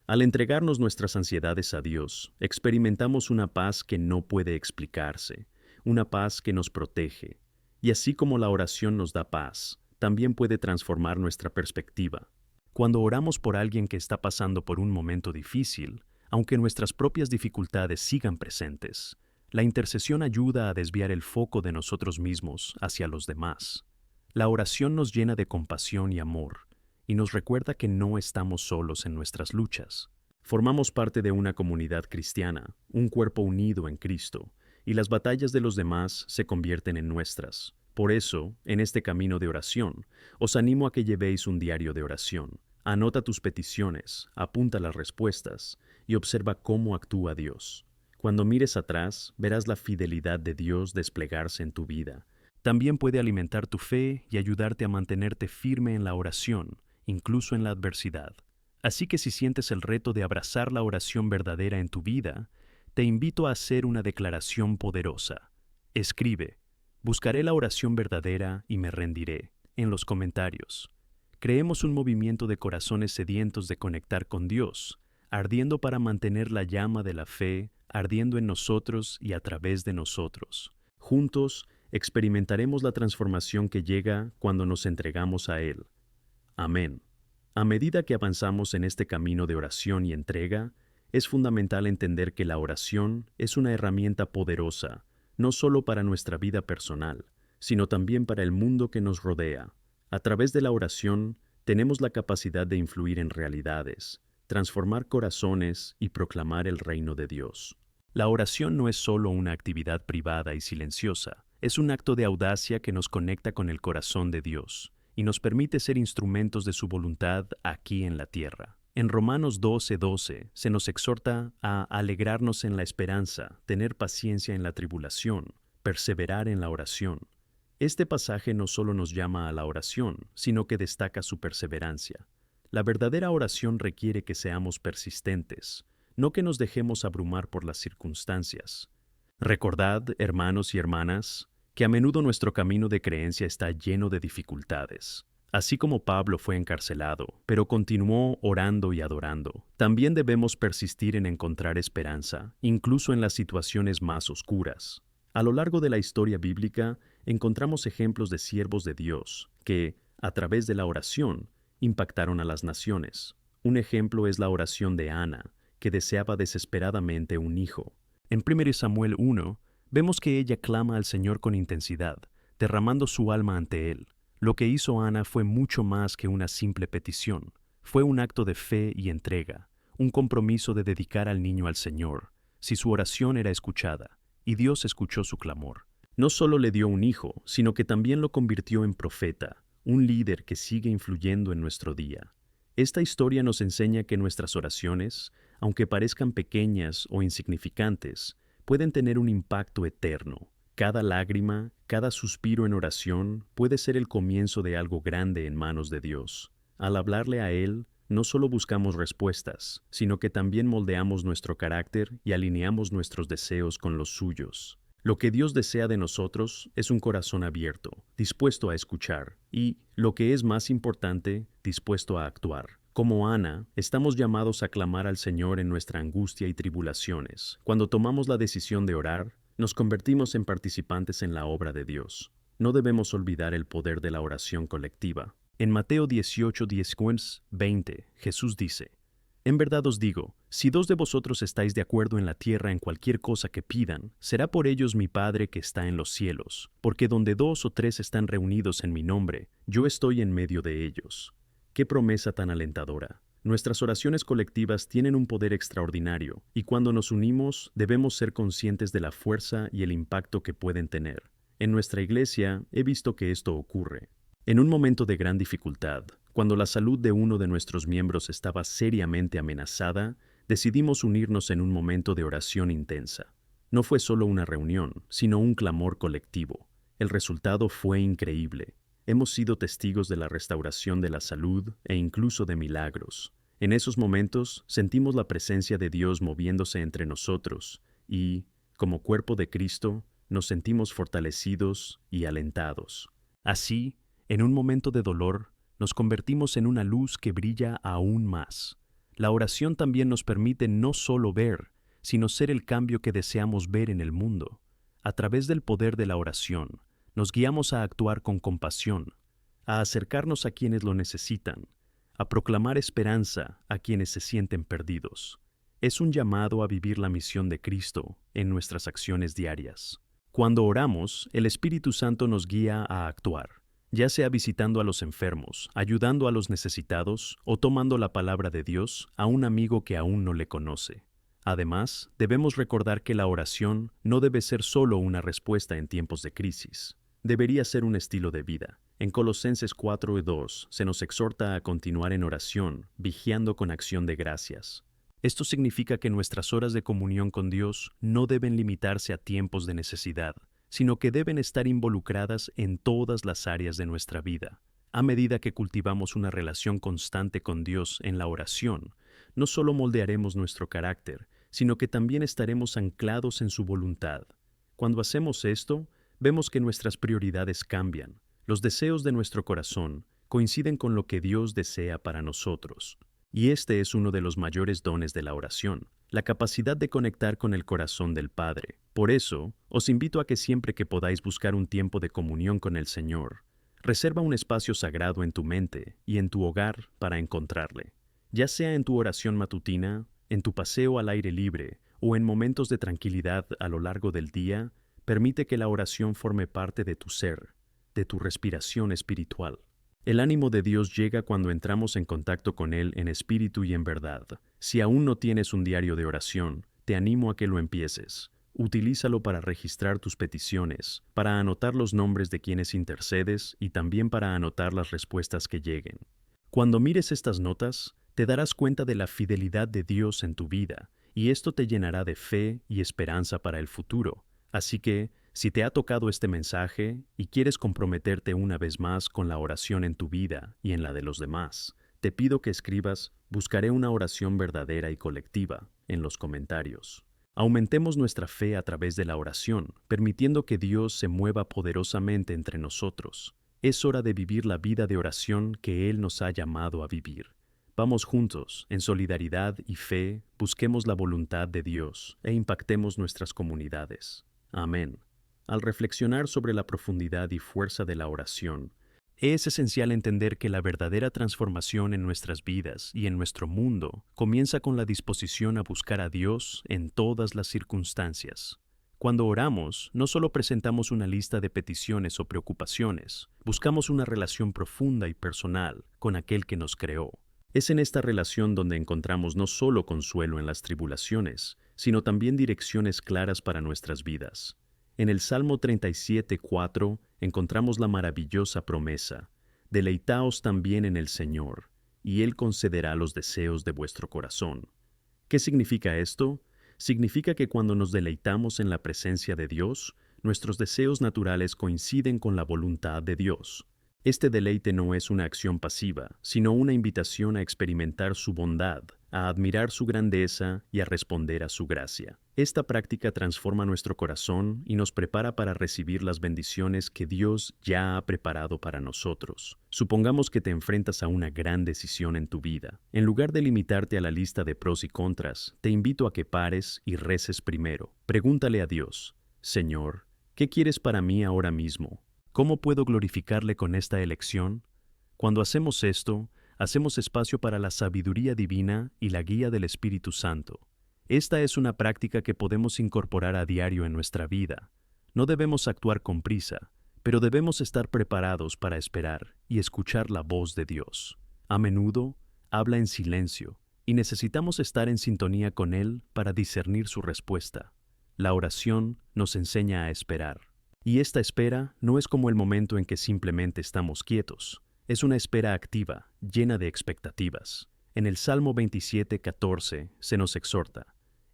Al entregarnos nuestras ansiedades a Dios, experimentamos una paz que no puede explicarse, una paz que nos protege. Y así como la oración nos da paz, también puede transformar nuestra perspectiva. Cuando oramos por alguien que está pasando por un momento difícil, aunque nuestras propias dificultades sigan presentes, la intercesión ayuda a desviar el foco de nosotros mismos hacia los demás. La oración nos llena de compasión y amor, y nos recuerda que no estamos solos en nuestras luchas. Formamos parte de una comunidad cristiana, un cuerpo unido en Cristo, y las batallas de los demás se convierten en nuestras. Por eso, en este camino de oración, os animo a que llevéis un diario de oración. Anota tus peticiones, apunta las respuestas y observa cómo actúa Dios. Cuando mires atrás, verás la fidelidad de Dios desplegarse en tu vida. También puede alimentar tu fe y ayudarte a mantenerte firme en la oración, incluso en la adversidad. Así que si sientes el reto de abrazar la oración verdadera en tu vida, te invito a hacer una declaración poderosa. Escribe: buscaré la oración verdadera y me rendiré, en los comentarios. Creemos un movimiento de corazones sedientos de conectar con Dios, ardiendo para mantener la llama de la fe, ardiendo en nosotros y a través de nosotros. Juntos, experimentaremos la transformación que llega cuando nos entregamos a Él. Amén. A medida que avanzamos en este camino de oración y entrega, es fundamental entender que la oración es una herramienta poderosa, no solo para nuestra vida personal, sino también para el mundo que nos rodea. A través de la oración, tenemos la capacidad de influir en realidades, transformar corazones y proclamar el reino de Dios. La oración no es solo una actividad privada y silenciosa, es un acto de audacia que nos conecta con el corazón de Dios y nos permite ser instrumentos de su voluntad aquí en la tierra. En Romanos 12:12 se nos exhorta a alegrarnos en la esperanza, tener paciencia en la tribulación, perseverar en la oración. Este pasaje no solo nos llama a la oración, sino que destaca su perseverancia. La verdadera oración requiere que seamos persistentes, no que nos dejemos abrumar por las circunstancias. Recordad, hermanos y hermanas, que a menudo nuestro camino de creencia está lleno de dificultades. Así como Pablo fue encarcelado, pero continuó orando y adorando, también debemos persistir en encontrar esperanza, incluso en las situaciones más oscuras. A lo largo de la historia bíblica, encontramos ejemplos de siervos de Dios que, a través de la oración, impactaron a las naciones. Un ejemplo es la oración de Ana, que deseaba desesperadamente un hijo. En 1 Samuel 1, vemos que ella clama al Señor con intensidad, derramando su alma ante Él. Lo que hizo Ana fue mucho más que una simple petición. Fue un acto de fe y entrega, un compromiso de dedicar al niño al Señor, si su oración era escuchada, y Dios escuchó su clamor. No solo le dio un hijo, sino que también lo convirtió en profeta, un líder que sigue influyendo en nuestro día. Esta historia nos enseña que nuestras oraciones, aunque parezcan pequeñas o insignificantes, pueden tener un impacto eterno. Cada lágrima, cada suspiro en oración puede ser el comienzo de algo grande en manos de Dios. Al hablarle a Él, no solo buscamos respuestas, sino que también moldeamos nuestro carácter y alineamos nuestros deseos con los suyos. Lo que Dios desea de nosotros es un corazón abierto, dispuesto a escuchar y, lo que es más importante, dispuesto a actuar. Como Ana, estamos llamados a clamar al Señor en nuestra angustia y tribulaciones. Cuando tomamos la decisión de orar, nos convertimos en participantes en la obra de Dios. No debemos olvidar el poder de la oración colectiva. En Mateo 18:10-20, Jesús dice: En verdad os digo, si 2 de vosotros estáis de acuerdo en la tierra en cualquier cosa que pidan, será por ellos mi Padre que está en los cielos, porque donde 2 o 3 están reunidos en mi nombre, yo estoy en medio de ellos. ¡Qué promesa tan alentadora! Nuestras oraciones colectivas tienen un poder extraordinario, y cuando nos unimos debemos ser conscientes de la fuerza y el impacto que pueden tener. En nuestra iglesia he visto que esto ocurre. En un momento de gran dificultad, cuando la salud de uno de nuestros miembros estaba seriamente amenazada, decidimos unirnos en un momento de oración intensa. No fue solo una reunión, sino un clamor colectivo. El resultado fue increíble. Hemos sido testigos de la restauración de la salud e incluso de milagros. En esos momentos sentimos la presencia de Dios moviéndose entre nosotros y, como cuerpo de Cristo, nos sentimos fortalecidos y alentados. Así, en un momento de dolor, nos convertimos en una luz que brilla aún más. La oración también nos permite no solo ver, sino ser el cambio que deseamos ver en el mundo. A través del poder de la oración, nos guiamos a actuar con compasión, a acercarnos a quienes lo necesitan, a proclamar esperanza a quienes se sienten perdidos. Es un llamado a vivir la misión de Cristo en nuestras acciones diarias. Cuando oramos, el Espíritu Santo nos guía a actuar, ya sea visitando a los enfermos, ayudando a los necesitados o tomando la palabra de Dios a un amigo que aún no le conoce. Además, debemos recordar que la oración no debe ser solo una respuesta en tiempos de crisis. Debería ser un estilo de vida. En Colosenses 4:2 se nos exhorta a continuar en oración, vigiando con acción de gracias. Esto significa que nuestras horas de comunión con Dios no deben limitarse a tiempos de necesidad, sino que deben estar involucradas en todas las áreas de nuestra vida. A medida que cultivamos una relación constante con Dios en la oración, no solo moldearemos nuestro carácter, sino que también estaremos anclados en su voluntad. Cuando hacemos esto, vemos que nuestras prioridades cambian. Los deseos de nuestro corazón coinciden con lo que Dios desea para nosotros. Y este es uno de los mayores dones de la oración, la capacidad de conectar con el corazón del Padre. Por eso, os invito a que siempre que podáis buscar un tiempo de comunión con el Señor, reserva un espacio sagrado en tu mente y en tu hogar para encontrarle. Ya sea en tu oración matutina, en tu paseo al aire libre o en momentos de tranquilidad a lo largo del día, permite que la oración forme parte de tu ser, de tu respiración espiritual. El ánimo de Dios llega cuando entramos en contacto con Él en espíritu y en verdad. Si aún no tienes un diario de oración, te animo a que lo empieces. Utilízalo para registrar tus peticiones, para anotar los nombres de quienes intercedes y también para anotar las respuestas que lleguen. Cuando mires estas notas, te darás cuenta de la fidelidad de Dios en tu vida, y esto te llenará de fe y esperanza para el futuro. Así que, si te ha tocado este mensaje y quieres comprometerte una vez más con la oración en tu vida y en la de los demás, te pido que escribas "Buscaré una oración verdadera y colectiva" en los comentarios. Aumentemos nuestra fe a través de la oración, permitiendo que Dios se mueva poderosamente entre nosotros. Es hora de vivir la vida de oración que Él nos ha llamado a vivir. Vamos juntos, en solidaridad y fe, busquemos la voluntad de Dios e impactemos nuestras comunidades. Amén. Al reflexionar sobre la profundidad y fuerza de la oración, es esencial entender que la verdadera transformación en nuestras vidas y en nuestro mundo comienza con la disposición a buscar a Dios en todas las circunstancias. Cuando oramos, no solo presentamos una lista de peticiones o preocupaciones, buscamos una relación profunda y personal con aquel que nos creó. Es en esta relación donde encontramos no solo consuelo en las tribulaciones, sino también direcciones claras para nuestras vidas. En el Salmo 37:4 encontramos la maravillosa promesa: "Deleitaos también en el Señor, y Él concederá los deseos de vuestro corazón". ¿Qué significa esto? Significa que cuando nos deleitamos en la presencia de Dios, nuestros deseos naturales coinciden con la voluntad de Dios. Este deleite no es una acción pasiva, sino una invitación a experimentar su bondad, a admirar su grandeza y a responder a su gracia. Esta práctica transforma nuestro corazón y nos prepara para recibir las bendiciones que Dios ya ha preparado para nosotros. Supongamos que te enfrentas a una gran decisión en tu vida. En lugar de limitarte a la lista de pros y contras, te invito a que pares y reces primero. Pregúntale a Dios: "Señor, ¿qué quieres para mí ahora mismo? ¿Cómo puedo glorificarle con esta elección?". Cuando hacemos esto, hacemos espacio para la sabiduría divina y la guía del Espíritu Santo. Esta es una práctica que podemos incorporar a diario en nuestra vida. No debemos actuar con prisa, pero debemos estar preparados para esperar y escuchar la voz de Dios. A menudo, habla en silencio, y necesitamos estar en sintonía con Él para discernir su respuesta. La oración nos enseña a esperar. Y esta espera no es como el momento en que simplemente estamos quietos. Es una espera activa, llena de expectativas. En el Salmo 27:14 se nos exhorta: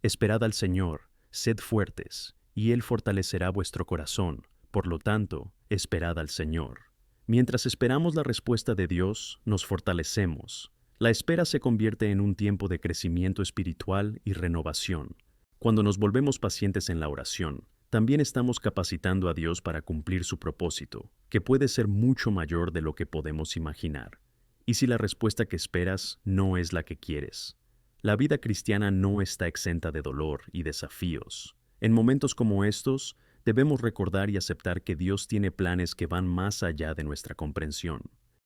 "Esperad al Señor, sed fuertes, y Él fortalecerá vuestro corazón. Por lo tanto, esperad al Señor". Mientras esperamos la respuesta de Dios, nos fortalecemos. La espera se convierte en un tiempo de crecimiento espiritual y renovación. Cuando nos volvemos pacientes en la oración, también estamos capacitando a Dios para cumplir su propósito, que puede ser mucho mayor de lo que podemos imaginar. ¿Y si la respuesta que esperas no es la que quieres? La vida cristiana no está exenta de dolor y desafíos. En momentos como estos, debemos recordar y aceptar que Dios tiene planes que van más allá de nuestra comprensión.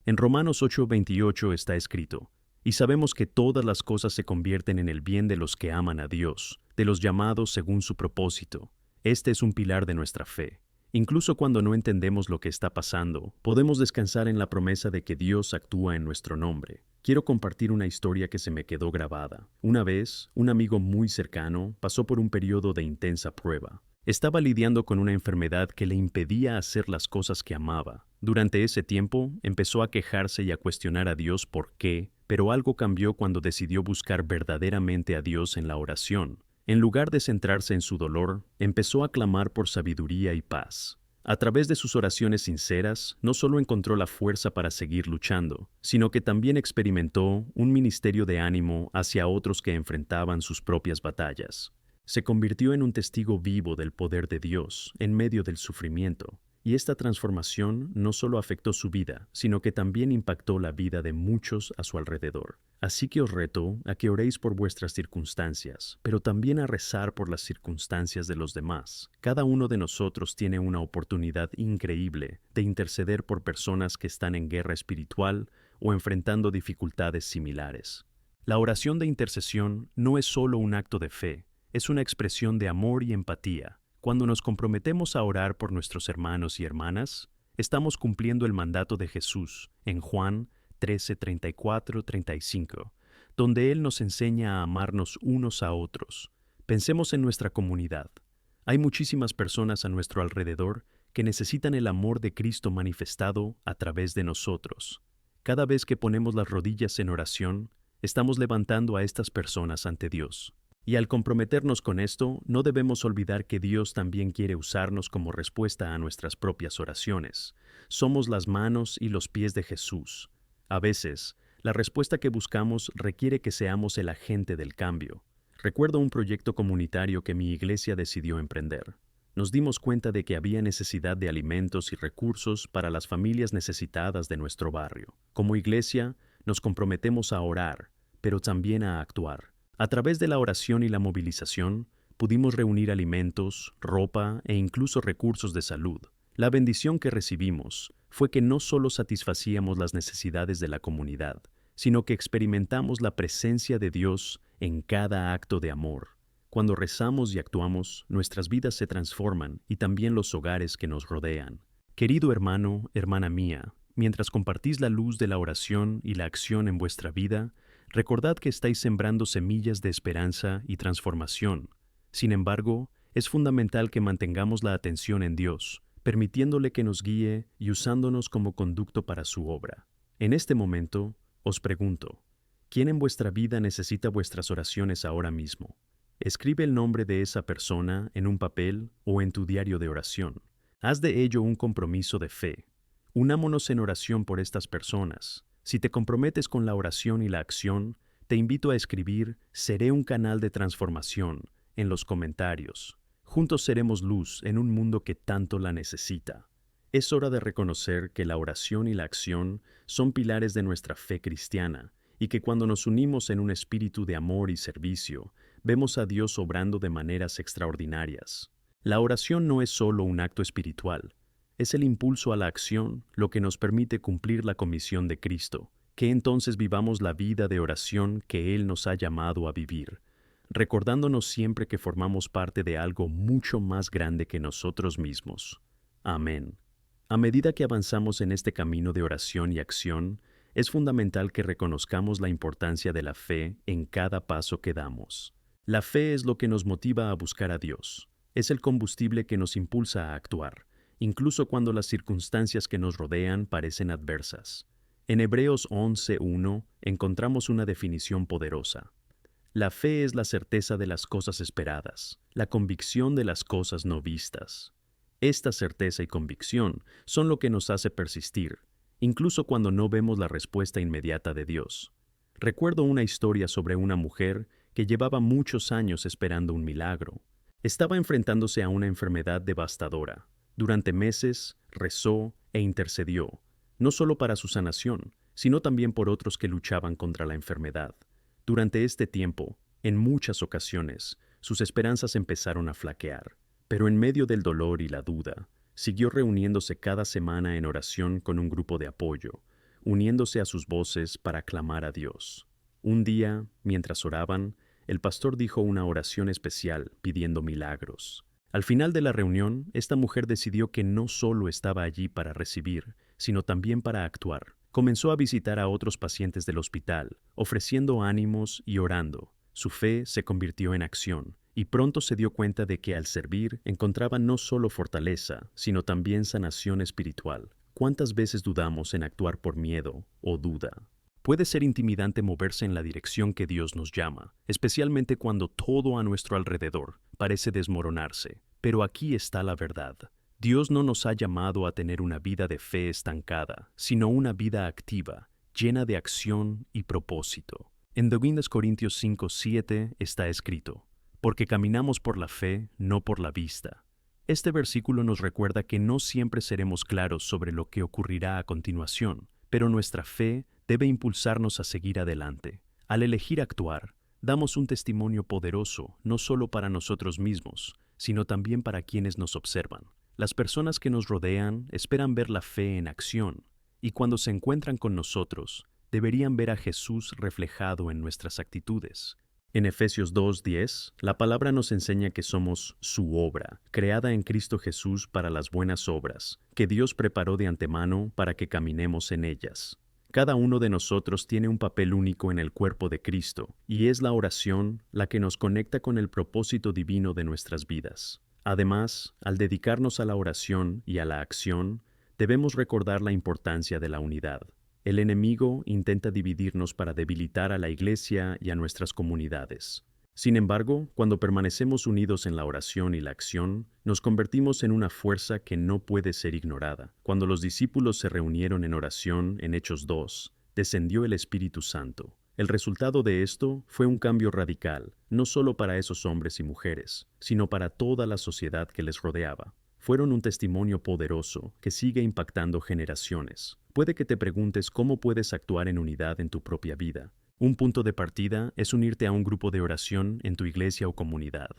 En Romanos 8:28 está escrito: "Y sabemos que todas las cosas se convierten en el bien de los que aman a Dios, de los llamados según su propósito". Este es un pilar de nuestra fe. Incluso cuando no entendemos lo que está pasando, podemos descansar en la promesa de que Dios actúa en nuestro nombre. Quiero compartir una historia que se me quedó grabada. Una vez, un amigo muy cercano pasó por un periodo de intensa prueba. Estaba lidiando con una enfermedad que le impedía hacer las cosas que amaba. Durante ese tiempo, empezó a quejarse y a cuestionar a Dios por qué, pero algo cambió cuando decidió buscar verdaderamente a Dios en la oración. En lugar de centrarse en su dolor, empezó a clamar por sabiduría y paz. A través de sus oraciones sinceras, no solo encontró la fuerza para seguir luchando, sino que también experimentó un ministerio de ánimo hacia otros que enfrentaban sus propias batallas. Se convirtió en un testigo vivo del poder de Dios en medio del sufrimiento, y esta transformación no solo afectó su vida, sino que también impactó la vida de muchos a su alrededor. Así que os reto a que oréis por vuestras circunstancias, pero también a rezar por las circunstancias de los demás. Cada uno de nosotros tiene una oportunidad increíble de interceder por personas que están en guerra espiritual o enfrentando dificultades similares. La oración de intercesión no es solo un acto de fe, es una expresión de amor y empatía. Cuando nos comprometemos a orar por nuestros hermanos y hermanas, estamos cumpliendo el mandato de Jesús en Juan 13, 34, 35, donde Él nos enseña a amarnos unos a otros. Pensemos en nuestra comunidad. Hay muchísimas personas a nuestro alrededor que necesitan el amor de Cristo manifestado a través de nosotros. Cada vez que ponemos las rodillas en oración, estamos levantando a estas personas ante Dios. Y al comprometernos con esto, no debemos olvidar que Dios también quiere usarnos como respuesta a nuestras propias oraciones. Somos las manos y los pies de Jesús. A veces, la respuesta que buscamos requiere que seamos el agente del cambio. Recuerdo un proyecto comunitario que mi iglesia decidió emprender. Nos dimos cuenta de que había necesidad de alimentos y recursos para las familias necesitadas de nuestro barrio. Como iglesia, nos comprometemos a orar, pero también a actuar. A través de la oración y la movilización, pudimos reunir alimentos, ropa e incluso recursos de salud. La bendición que recibimos fue que no solo satisfacíamos las necesidades de la comunidad, sino que experimentamos la presencia de Dios en cada acto de amor. Cuando rezamos y actuamos, nuestras vidas se transforman y también los hogares que nos rodean. Querido hermano, hermana mía, mientras compartís la luz de la oración y la acción en vuestra vida, recordad que estáis sembrando semillas de esperanza y transformación. Sin embargo, es fundamental que mantengamos la atención en Dios, permitiéndole que nos guíe y usándonos como conducto para su obra. En este momento, os pregunto, ¿quién en vuestra vida necesita vuestras oraciones ahora mismo? Escribe el nombre de esa persona en un papel o en tu diario de oración. Haz de ello un compromiso de fe. Unámonos en oración por estas personas. Si te comprometes con la oración y la acción, te invito a escribir «Seré un canal de transformación» en los comentarios. Juntos seremos luz en un mundo que tanto la necesita. Es hora de reconocer que la oración y la acción son pilares de nuestra fe cristiana y que cuando nos unimos en un espíritu de amor y servicio, vemos a Dios obrando de maneras extraordinarias. La oración no es solo un acto espiritual, es el impulso a la acción lo que nos permite cumplir la comisión de Cristo, que entonces vivamos la vida de oración que Él nos ha llamado a vivir, recordándonos siempre que formamos parte de algo mucho más grande que nosotros mismos. Amén. A medida que avanzamos en este camino de oración y acción, es fundamental que reconozcamos la importancia de la fe en cada paso que damos. La fe es lo que nos motiva a buscar a Dios. Es el combustible que nos impulsa a actuar, incluso cuando las circunstancias que nos rodean parecen adversas. En Hebreos 11:1 encontramos una definición poderosa. La fe es la certeza de las cosas esperadas, la convicción de las cosas no vistas. Esta certeza y convicción son lo que nos hace persistir, incluso cuando no vemos la respuesta inmediata de Dios. Recuerdo una historia sobre una mujer que llevaba muchos años esperando un milagro. Estaba enfrentándose a una enfermedad devastadora. Durante meses rezó e intercedió, no solo para su sanación, sino también por otros que luchaban contra la enfermedad. Durante este tiempo, en muchas ocasiones, sus esperanzas empezaron a flaquear, pero en medio del dolor y la duda, siguió reuniéndose cada semana en oración con un grupo de apoyo, uniéndose a sus voces para clamar a Dios. Un día, mientras oraban, el pastor dijo una oración especial pidiendo milagros. Al final de la reunión, esta mujer decidió que no solo estaba allí para recibir, sino también para actuar. Comenzó a visitar a otros pacientes del hospital, ofreciendo ánimos y orando. Su fe se convirtió en acción, y pronto se dio cuenta de que al servir encontraba no solo fortaleza, sino también sanación espiritual. ¿Cuántas veces dudamos en actuar por miedo o duda? Puede ser intimidante moverse en la dirección que Dios nos llama, especialmente cuando todo a nuestro alrededor parece desmoronarse. Pero aquí está la verdad. Dios no nos ha llamado a tener una vida de fe estancada, sino una vida activa, llena de acción y propósito. En 2 Corintios 5:7 está escrito: porque caminamos por la fe, no por la vista. Este versículo nos recuerda que no siempre seremos claros sobre lo que ocurrirá a continuación, pero nuestra fe debe impulsarnos a seguir adelante. Al elegir actuar, damos un testimonio poderoso no solo para nosotros mismos, sino también para quienes nos observan. Las personas que nos rodean esperan ver la fe en acción, y cuando se encuentran con nosotros, deberían ver a Jesús reflejado en nuestras actitudes. En Efesios 2:10, la palabra nos enseña que somos su obra, creada en Cristo Jesús para las buenas obras, que Dios preparó de antemano para que caminemos en ellas. Cada uno de nosotros tiene un papel único en el cuerpo de Cristo, y es la oración la que nos conecta con el propósito divino de nuestras vidas. Además, al dedicarnos a la oración y a la acción, debemos recordar la importancia de la unidad. El enemigo intenta dividirnos para debilitar a la iglesia y a nuestras comunidades. Sin embargo, cuando permanecemos unidos en la oración y la acción, nos convertimos en una fuerza que no puede ser ignorada. Cuando los discípulos se reunieron en oración en Hechos 2, descendió el Espíritu Santo. El resultado de esto fue un cambio radical, no solo para esos hombres y mujeres, sino para toda la sociedad que les rodeaba. Fueron un testimonio poderoso que sigue impactando generaciones. Puede que te preguntes cómo puedes actuar en unidad en tu propia vida. Un punto de partida es unirte a un grupo de oración en tu iglesia o comunidad.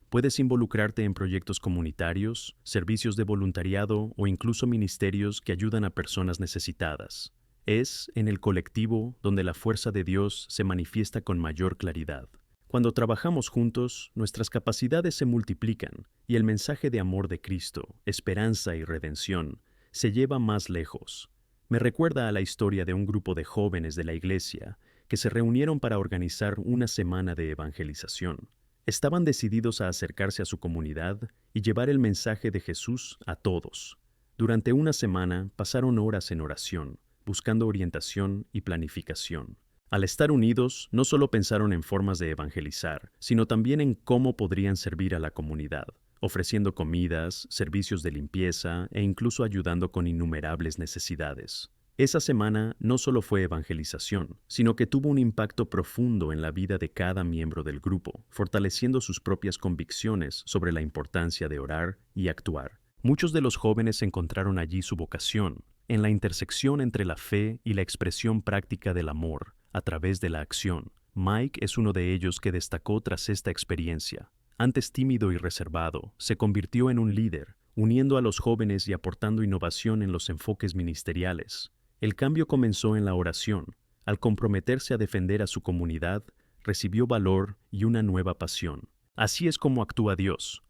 Puedes involucrarte en proyectos comunitarios, servicios de voluntariado o incluso ministerios que ayudan a personas necesitadas. Es en el colectivo donde la fuerza de Dios se manifiesta con mayor claridad. Cuando trabajamos juntos, nuestras capacidades se multiplican y el mensaje de amor de Cristo, esperanza y redención se lleva más lejos. Me recuerda a la historia de un grupo de jóvenes de la iglesia que se reunieron para organizar una semana de evangelización. Estaban decididos a acercarse a su comunidad y llevar el mensaje de Jesús a todos. Durante una semana pasaron horas en oración, buscando orientación y planificación. Al estar unidos, no solo pensaron en formas de evangelizar, sino también en cómo podrían servir a la comunidad, ofreciendo comidas, servicios de limpieza e incluso ayudando con innumerables necesidades. Esa semana no solo fue evangelización, sino que tuvo un impacto profundo en la vida de cada miembro del grupo, fortaleciendo sus propias convicciones sobre la importancia de orar y actuar. Muchos de los jóvenes encontraron allí su vocación, en la intersección entre la fe y la expresión práctica del amor, a través de la acción. Mike es uno de ellos que destacó tras esta experiencia. Antes tímido y reservado, se convirtió en un líder, uniendo a los jóvenes y aportando innovación en los enfoques ministeriales. El cambio comenzó en la oración. Al comprometerse a defender a su comunidad, recibió valor y una nueva pasión. Así es como actúa Dios.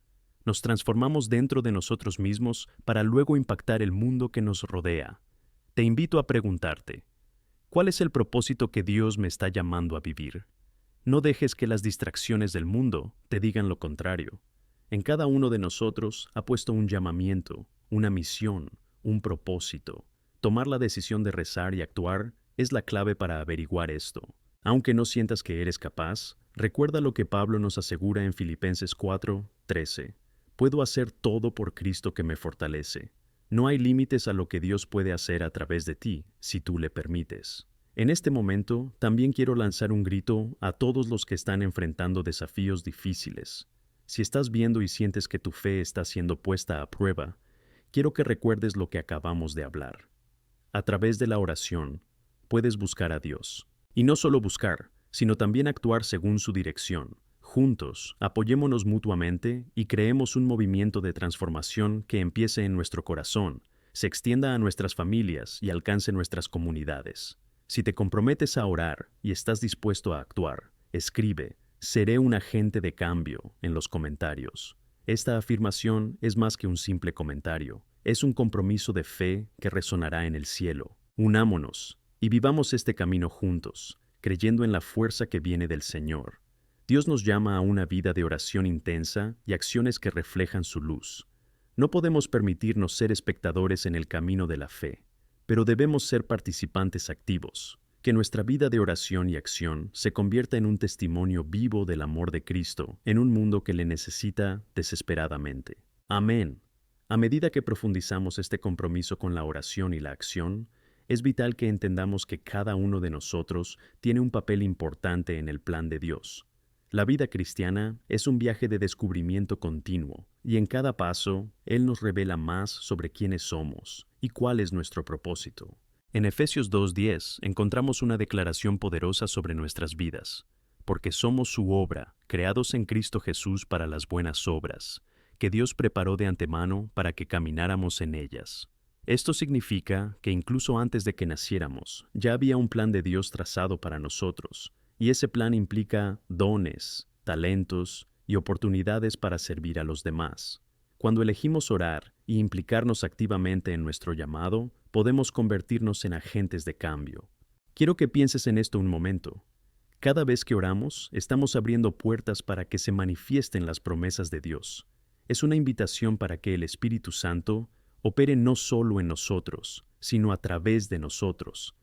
Nos transformamos dentro de nosotros mismos para luego impactar el mundo que nos rodea. Te invito a preguntarte, ¿cuál es el propósito que Dios me está llamando a vivir? No dejes que las distracciones del mundo te digan lo contrario. En cada uno de nosotros ha puesto un llamamiento, una misión, un propósito. Tomar la decisión de rezar y actuar es la clave para averiguar esto. Aunque no sientas que eres capaz, recuerda lo que Pablo nos asegura en Filipenses 4:13. Puedo hacer todo por Cristo que me fortalece. No hay límites a lo que Dios puede hacer a través de ti, si tú le permites. En este momento, también quiero lanzar un grito a todos los que están enfrentando desafíos difíciles. Si estás viendo y sientes que tu fe está siendo puesta a prueba, quiero que recuerdes lo que acabamos de hablar. A través de la oración, puedes buscar a Dios. Y no solo buscar, sino también actuar según su dirección. Juntos, apoyémonos mutuamente y creemos un movimiento de transformación que empiece en nuestro corazón, se extienda a nuestras familias y alcance nuestras comunidades. Si te comprometes a orar y estás dispuesto a actuar, escribe "Seré un agente de cambio" en los comentarios. Esta afirmación es más que un simple comentario, es un compromiso de fe que resonará en el cielo. Unámonos y vivamos este camino juntos, creyendo en la fuerza que viene del Señor. Dios nos llama a una vida de oración intensa y acciones que reflejan su luz. No podemos permitirnos ser espectadores en el camino de la fe, pero debemos ser participantes activos. Que nuestra vida de oración y acción se convierta en un testimonio vivo del amor de Cristo en un mundo que le necesita desesperadamente. Amén. A medida que profundizamos este compromiso con la oración y la acción, es vital que entendamos que cada uno de nosotros tiene un papel importante en el plan de Dios. La vida cristiana es un viaje de descubrimiento continuo, y en cada paso, Él nos revela más sobre quiénes somos y cuál es nuestro propósito. En Efesios 2:10 encontramos una declaración poderosa sobre nuestras vidas, porque somos su obra, creados en Cristo Jesús para las buenas obras, que Dios preparó de antemano para que camináramos en ellas. Esto significa que incluso antes de que naciéramos, ya había un plan de Dios trazado para nosotros, y ese plan implica dones, talentos y oportunidades para servir a los demás. Cuando elegimos orar y implicarnos activamente en nuestro llamado, podemos convertirnos en agentes de cambio. Quiero que pienses en esto un momento. Cada vez que oramos, estamos abriendo puertas para que se manifiesten las promesas de Dios. Es una invitación para que el Espíritu Santo opere no solo en nosotros, sino a través de nosotros.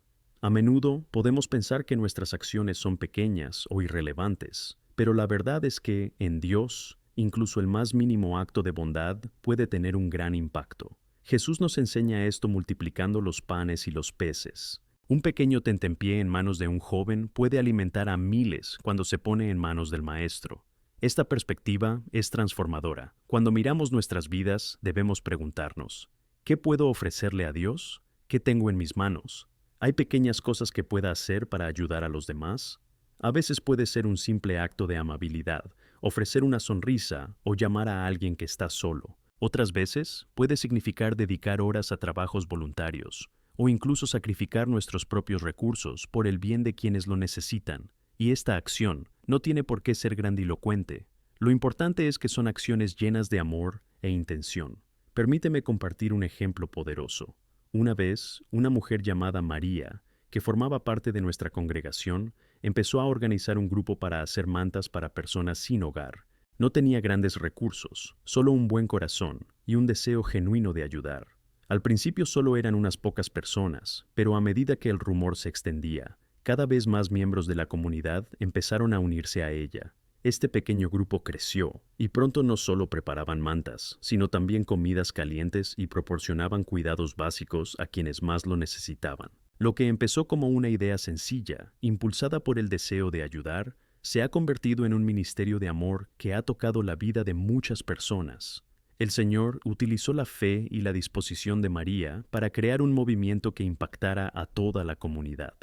A menudo podemos pensar que nuestras acciones son pequeñas o irrelevantes, pero la verdad es que, en Dios, incluso el más mínimo acto de bondad puede tener un gran impacto. Jesús nos enseña esto multiplicando los panes y los peces. Un pequeño tentempié en manos de un joven puede alimentar a miles cuando se pone en manos del Maestro. Esta perspectiva es transformadora. Cuando miramos nuestras vidas, debemos preguntarnos, ¿qué puedo ofrecerle a Dios? ¿Qué tengo en mis manos? ¿Hay pequeñas cosas que pueda hacer para ayudar a los demás? A veces puede ser un simple acto de amabilidad, ofrecer una sonrisa o llamar a alguien que está solo. Otras veces puede significar dedicar horas a trabajos voluntarios o incluso sacrificar nuestros propios recursos por el bien de quienes lo necesitan. Y esta acción no tiene por qué ser grandilocuente. Lo importante es que son acciones llenas de amor e intención. Permíteme compartir un ejemplo poderoso. Una vez, una mujer llamada María, que formaba parte de nuestra congregación, empezó a organizar un grupo para hacer mantas para personas sin hogar. No tenía grandes recursos, solo un buen corazón y un deseo genuino de ayudar. Al principio solo eran unas pocas personas, pero a medida que el rumor se extendía, cada vez más miembros de la comunidad empezaron a unirse a ella. Este pequeño grupo creció, y pronto no solo preparaban mantas, sino también comidas calientes y proporcionaban cuidados básicos a quienes más lo necesitaban. Lo que empezó como una idea sencilla, impulsada por el deseo de ayudar, se ha convertido en un ministerio de amor que ha tocado la vida de muchas personas. El Señor utilizó la fe y la disposición de María para crear un movimiento que impactara a toda la comunidad.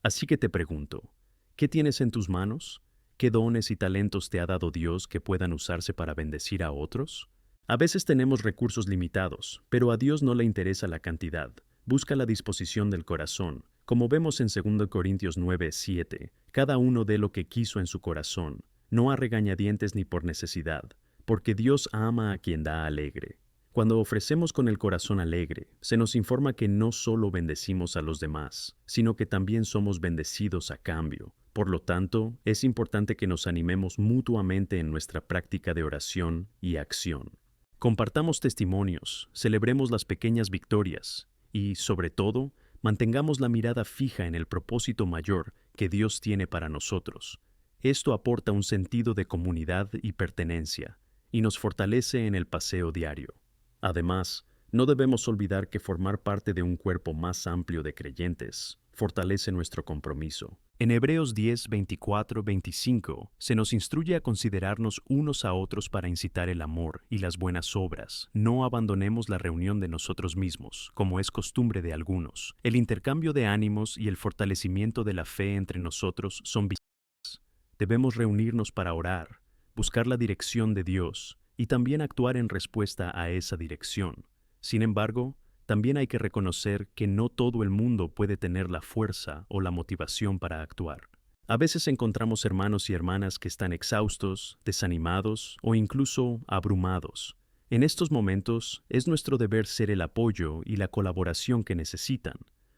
Así que te pregunto, ¿qué tienes en tus manos? ¿Qué dones y talentos te ha dado Dios que puedan usarse para bendecir a otros? A veces tenemos recursos limitados, pero a Dios no le interesa la cantidad. Busca la disposición del corazón. Como vemos en 2 Corintios 9:7, cada uno dé lo que quiso en su corazón, no a regañadientes ni por necesidad, porque Dios ama a quien da alegre. Cuando ofrecemos con el corazón alegre, se nos informa que no solo bendecimos a los demás, sino que también somos bendecidos a cambio. Por lo tanto, es importante que nos animemos mutuamente en nuestra práctica de oración y acción. Compartamos testimonios, celebremos las pequeñas victorias y, sobre todo, mantengamos la mirada fija en el propósito mayor que Dios tiene para nosotros. Esto aporta un sentido de comunidad y pertenencia, y nos fortalece en el paseo diario. Además, no debemos olvidar que formar parte de un cuerpo más amplio de creyentes fortalece nuestro compromiso. En Hebreos 10:24-25 se nos instruye a considerarnos unos a otros para incitar el amor y las buenas obras. No abandonemos la reunión de nosotros mismos, como es costumbre de algunos. El intercambio de ánimos y el fortalecimiento de la fe entre nosotros son vitales. Debemos reunirnos para orar, buscar la dirección de Dios y también actuar en respuesta a esa dirección. Sin embargo, también hay que reconocer que no todo el mundo puede tener la fuerza o la motivación para actuar. A veces encontramos hermanos y hermanas que están exhaustos, desanimados o incluso abrumados. En estos momentos es nuestro deber ser el apoyo y la colaboración que necesitan.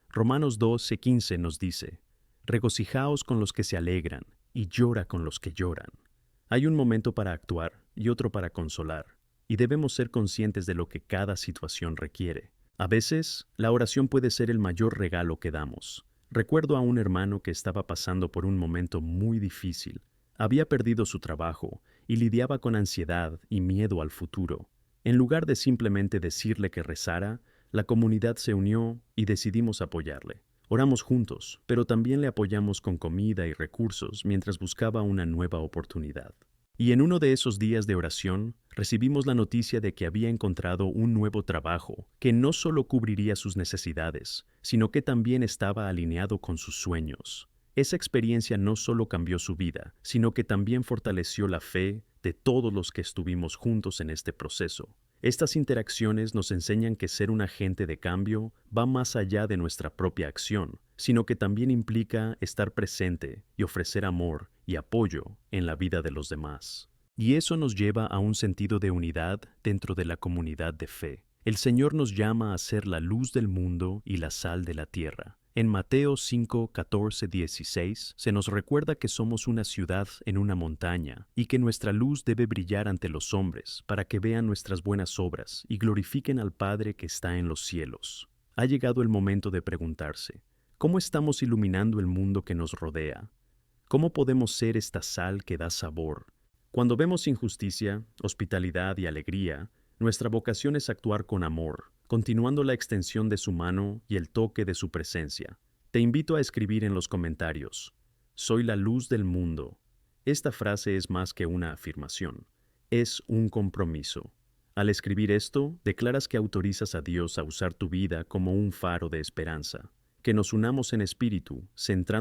Romanos 12:15 nos dice: regocijaos con los que se alegran y llora con los que lloran. Hay un momento para actuar y otro para consolar, y debemos ser conscientes de lo que cada situación requiere. A veces, la oración puede ser el mayor regalo que damos. Recuerdo a un hermano que estaba pasando por un momento muy difícil. Había perdido su trabajo y lidiaba con ansiedad y miedo al futuro. En lugar de simplemente decirle que rezara, la comunidad se unió y decidimos apoyarle. Oramos juntos, pero también le apoyamos con comida y recursos mientras buscaba una nueva oportunidad. Y en uno de esos días de oración, recibimos la noticia de que había encontrado un nuevo trabajo que no solo cubriría sus necesidades, sino que también estaba alineado con sus sueños. Esa experiencia no solo cambió su vida, sino que también fortaleció la fe de todos los que estuvimos juntos en este proceso. Estas interacciones nos enseñan que ser un agente de cambio va más allá de nuestra propia acción, sino que también implica estar presente y ofrecer amor y apoyo en la vida de los demás. Y eso nos lleva a un sentido de unidad dentro de la comunidad de fe. El Señor nos llama a ser la luz del mundo y la sal de la tierra. En Mateo 5, 14, 16 se nos recuerda que somos una ciudad en una montaña y que nuestra luz debe brillar ante los hombres para que vean nuestras buenas obras y glorifiquen al Padre que está en los cielos. Ha llegado el momento de preguntarse: ¿cómo estamos iluminando el mundo que nos rodea? ¿Cómo podemos ser esta sal que da sabor? Cuando vemos injusticia, hospitalidad y alegría, nuestra vocación es actuar con amor, continuando la extensión de su mano y el toque de su presencia. Te invito a escribir en los comentarios: soy la luz del mundo. Esta frase es más que una afirmación, es un compromiso. Al escribir esto, declaras que autorizas a Dios a usar tu vida como un faro de esperanza. Que nos unamos en espíritu, centrando